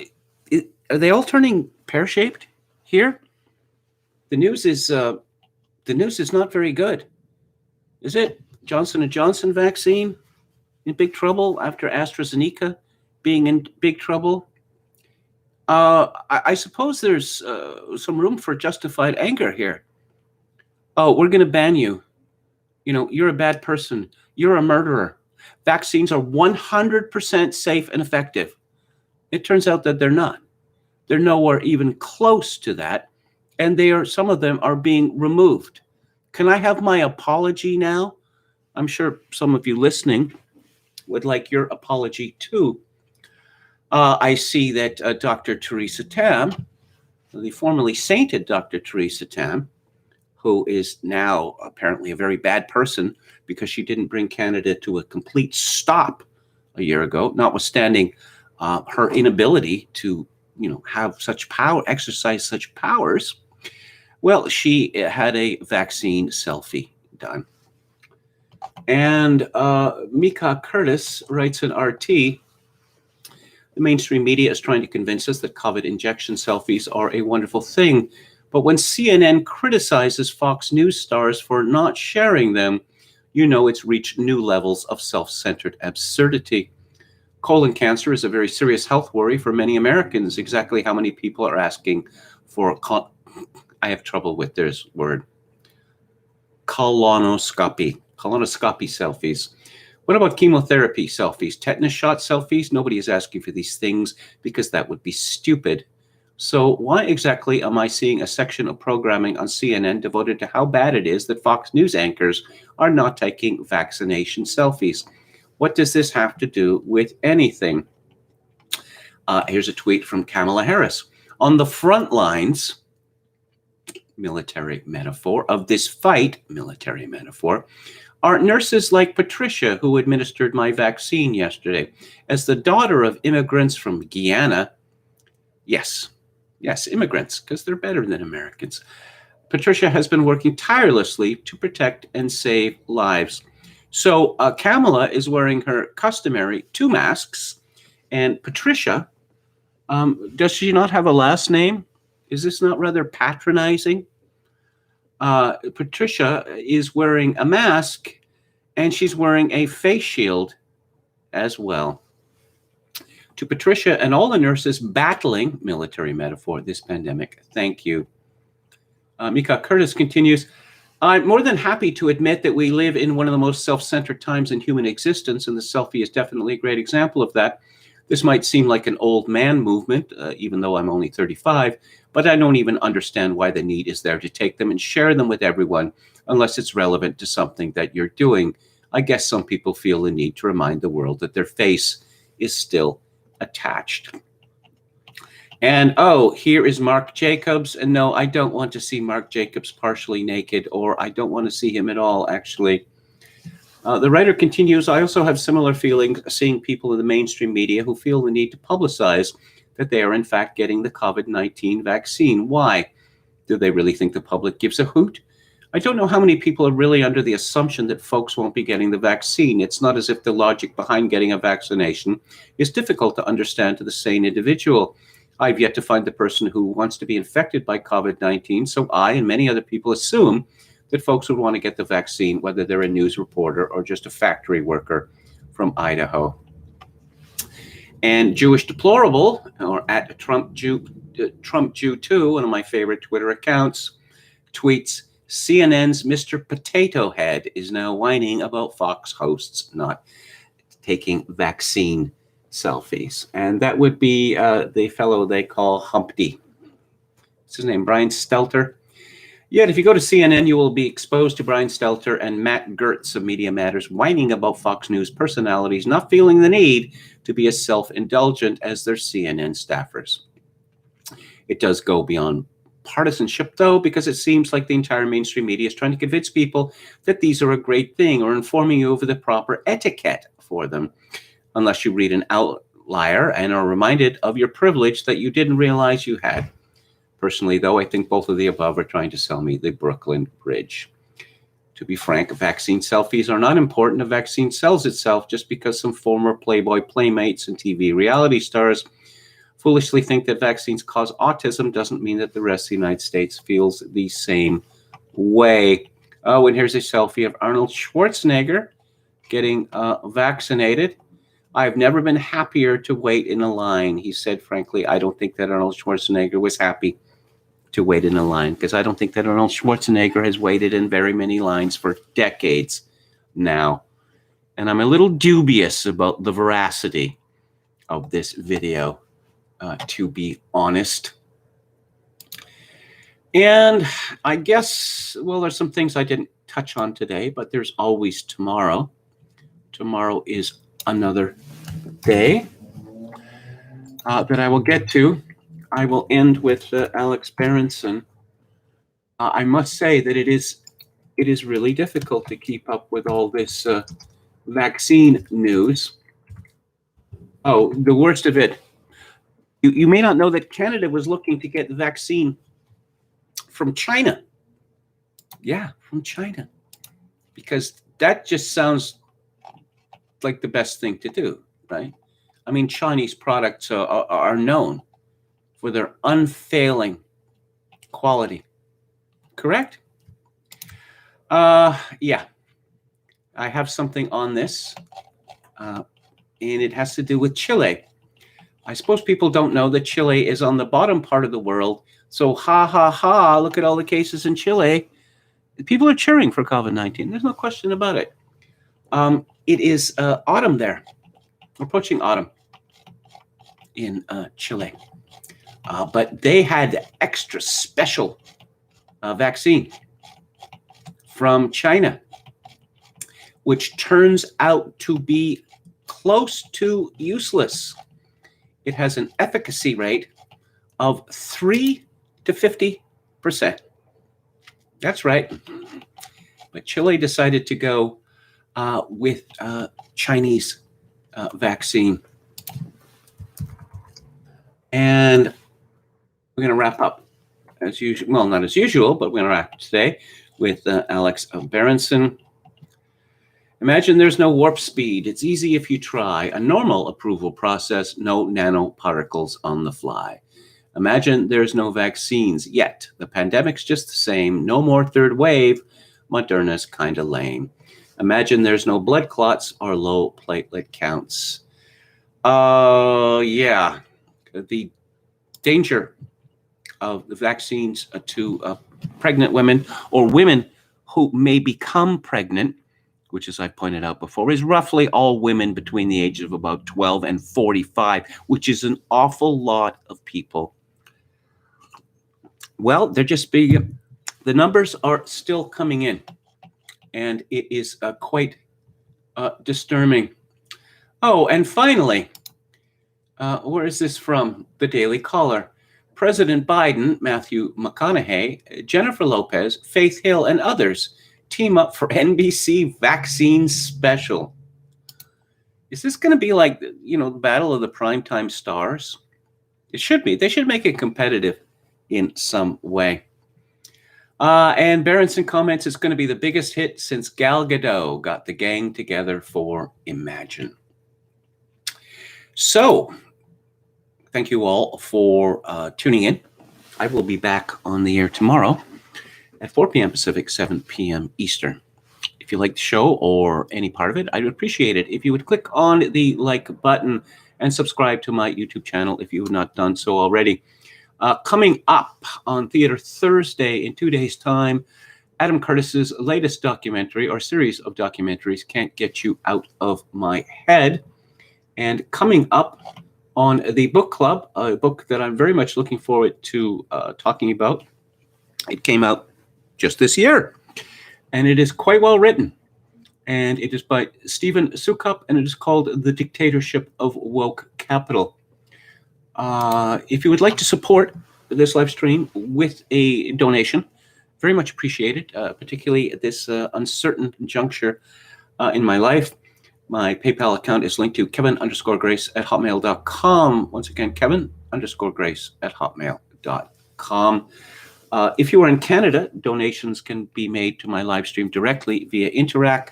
they all turning pear-shaped here? The news is not very good, is it? Johnson & Johnson vaccine in big trouble after AstraZeneca being in big trouble. I suppose there's some room for justified anger here. Oh, we're going to ban you. You're a bad person. You're a murderer. Vaccines are 100% safe and effective. It turns out that they're not. They're nowhere even close to that. And some of them are being removed. Can I have my apology now? I'm sure some of you listening would like your apology too. I see that Dr. Theresa Tam, the formerly sainted Dr. Theresa Tam, who is now apparently a very bad person because she didn't bring Canada to a complete stop a year ago, notwithstanding her inability to, have such power, exercise such powers. Well, she had a vaccine selfie done. And Mika Curtis writes in RT, the mainstream media is trying to convince us that COVID injection selfies are a wonderful thing. But when CNN criticizes Fox News stars for not sharing them, it's reached new levels of self-centered absurdity. Colon cancer is a very serious health worry for many Americans. Exactly how many people are asking for I have trouble with this word. Colonoscopy selfies. What about chemotherapy selfies? Tetanus shot selfies? Nobody is asking for these things because that would be stupid. So why exactly am I seeing a section of programming on CNN devoted to how bad it is that Fox News anchors are not taking vaccination selfies? What does this have to do with anything? Here's a tweet from Kamala Harris. On the front lines, military metaphor, of this fight, military metaphor, are nurses like Patricia, who administered my vaccine yesterday. As the daughter of immigrants from Guyana, yes, immigrants, because they're better than Americans, Patricia has been working tirelessly to protect and save lives. So Kamala is wearing her customary 2 masks, and Patricia, does she not have a last name? Is this not rather patronizing? Patricia is wearing a mask, and she's wearing a face shield as well. To Patricia and all the nurses battling, military metaphor, this pandemic, thank you. Mika Curtis continues, I'm more than happy to admit that we live in one of the most self-centered times in human existence, and the selfie is definitely a great example of that. This might seem like an old man movement, even though I'm only 35, but I don't even understand why the need is there to take them and share them with everyone unless it's relevant to something that you're doing. I guess some people feel the need to remind the world that their face is still attached. And here is Mark Jacobs. And no, I don't want to see Mark Jacobs partially naked, or I don't want to see him at all, actually. The writer continues, I also have similar feelings seeing people in the mainstream media who feel the need to publicize that they are in fact getting the COVID-19 vaccine. Why? Do they really think the public gives a hoot? I don't know how many people are really under the assumption that folks won't be getting the vaccine. It's not as if the logic behind getting a vaccination is difficult to understand to the sane individual. I've yet to find the person who wants to be infected by COVID-19, so I and many other people assume that folks would want to get the vaccine, whether they're a news reporter or just a factory worker from Idaho. And Jewish Deplorable, or at Trump Jew 2, one of my favorite Twitter accounts, tweets, CNN's Mr. Potato Head is now whining about Fox hosts not taking vaccine selfies. And that would be the fellow they call Humpty. What's his name? Brian Stelter. Yet, if you go to CNN, you will be exposed to Brian Stelter and Matt Gertz of Media Matters whining about Fox News personalities not feeling the need to be as self-indulgent as their CNN staffers. It does go beyond partisanship, though, because it seems like the entire mainstream media is trying to convince people that these are a great thing or informing you of the proper etiquette for them, unless you read an outlier and are reminded of your privilege that you didn't realize you had. Personally, though, I think both of the above are trying to sell me the Brooklyn Bridge. To be frank, vaccine selfies are not important. A vaccine sells itself just because some former Playboy playmates and TV reality stars foolishly think that vaccines cause autism doesn't mean that the rest of the United States feels the same way. Oh, and here's a selfie of Arnold Schwarzenegger getting vaccinated. I've never been happier to wait in a line. He said, frankly, I don't think that Arnold Schwarzenegger was happy to wait in a line, because I don't think that Arnold Schwarzenegger has waited in very many lines for decades now. And I'm a little dubious about the veracity of this video, to be honest. And I guess, well, there's some things I didn't touch on today, but there's always tomorrow. Tomorrow is another day that I will get to. I will end with Alex Berenson. I must say that it is really difficult to keep up with all this vaccine news. Oh, the worst of it. You may not know that Canada was looking to get the vaccine from China. Yeah, from China. Because that just sounds like the best thing to do, right? I mean, Chinese products are known for their unfailing quality. Correct? Yeah. I have something on this, and it has to do with Chile. I suppose people don't know that Chile is on the bottom part of the world So ha ha ha, look at all the cases in Chile. People are cheering for COVID-19. There's no question about it. It is autumn there. We're approaching autumn in Chile. But they had the extra special vaccine from China, which turns out to be close to useless. It has an efficacy rate of 3 to 50%. That's right. But Chile decided to go with Chinese vaccine. And we're going to wrap up as usual. Well, not as usual, but we're going to wrap today with Alex Berenson. Imagine there's no warp speed. It's easy if you try. A normal approval process, no nanoparticles on the fly. Imagine there's no vaccines yet. The pandemic's just the same. No more third wave. Moderna's kind of lame. Imagine there's no blood clots or low platelet counts. Yeah. The danger of the vaccines to pregnant women or women who may become pregnant, which, as I pointed out before, is roughly all women between the ages of about 12 and 45, which is an awful lot of people. Well, they're just being, the numbers are still coming in, and it is quite disturbing. Oh, and finally, where is this from? The Daily Caller. President Biden, Matthew McConaughey, Jennifer Lopez, Faith Hill, and others team up for NBC vaccine special. Is this going to be like, the battle of the primetime stars? It should be. They should make it competitive in some way. And Berenson comments it's going to be the biggest hit since Gal Gadot got the gang together for Imagine. So, thank you all for tuning in. I will be back on the air tomorrow at 4 p.m. Pacific, 7 p.m. Eastern. If you like the show or any part of it, I would appreciate it if you would click on the like button and subscribe to my YouTube channel if you have not done so already. Coming up on Theater Thursday in 2 days' time, Adam Curtis's latest documentary or series of documentaries, Can't Get You Out of My Head. And coming up on the book club, a book that I'm very much looking forward to talking about. It came out just this year, and it is quite well written. And it is by Stephen Sukup, and it is called The Dictatorship of Woke Capital. If you would like to support this live stream with a donation, very much appreciated, particularly at this uncertain juncture in my life. My PayPal account is linked to kevin_grace@hotmail.com. Once again, kevin_grace@hotmail.com. If you are in Canada, donations can be made to my live stream directly via Interac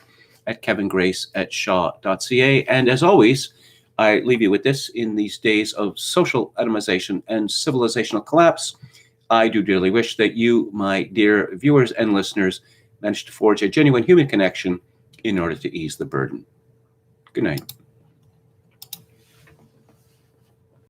at kevingrace@shaw.ca. And as always, I leave you with this. In these days of social atomization and civilizational collapse, I do dearly wish that you, my dear viewers and listeners, manage to forge a genuine human connection in order to ease the burden. Good night.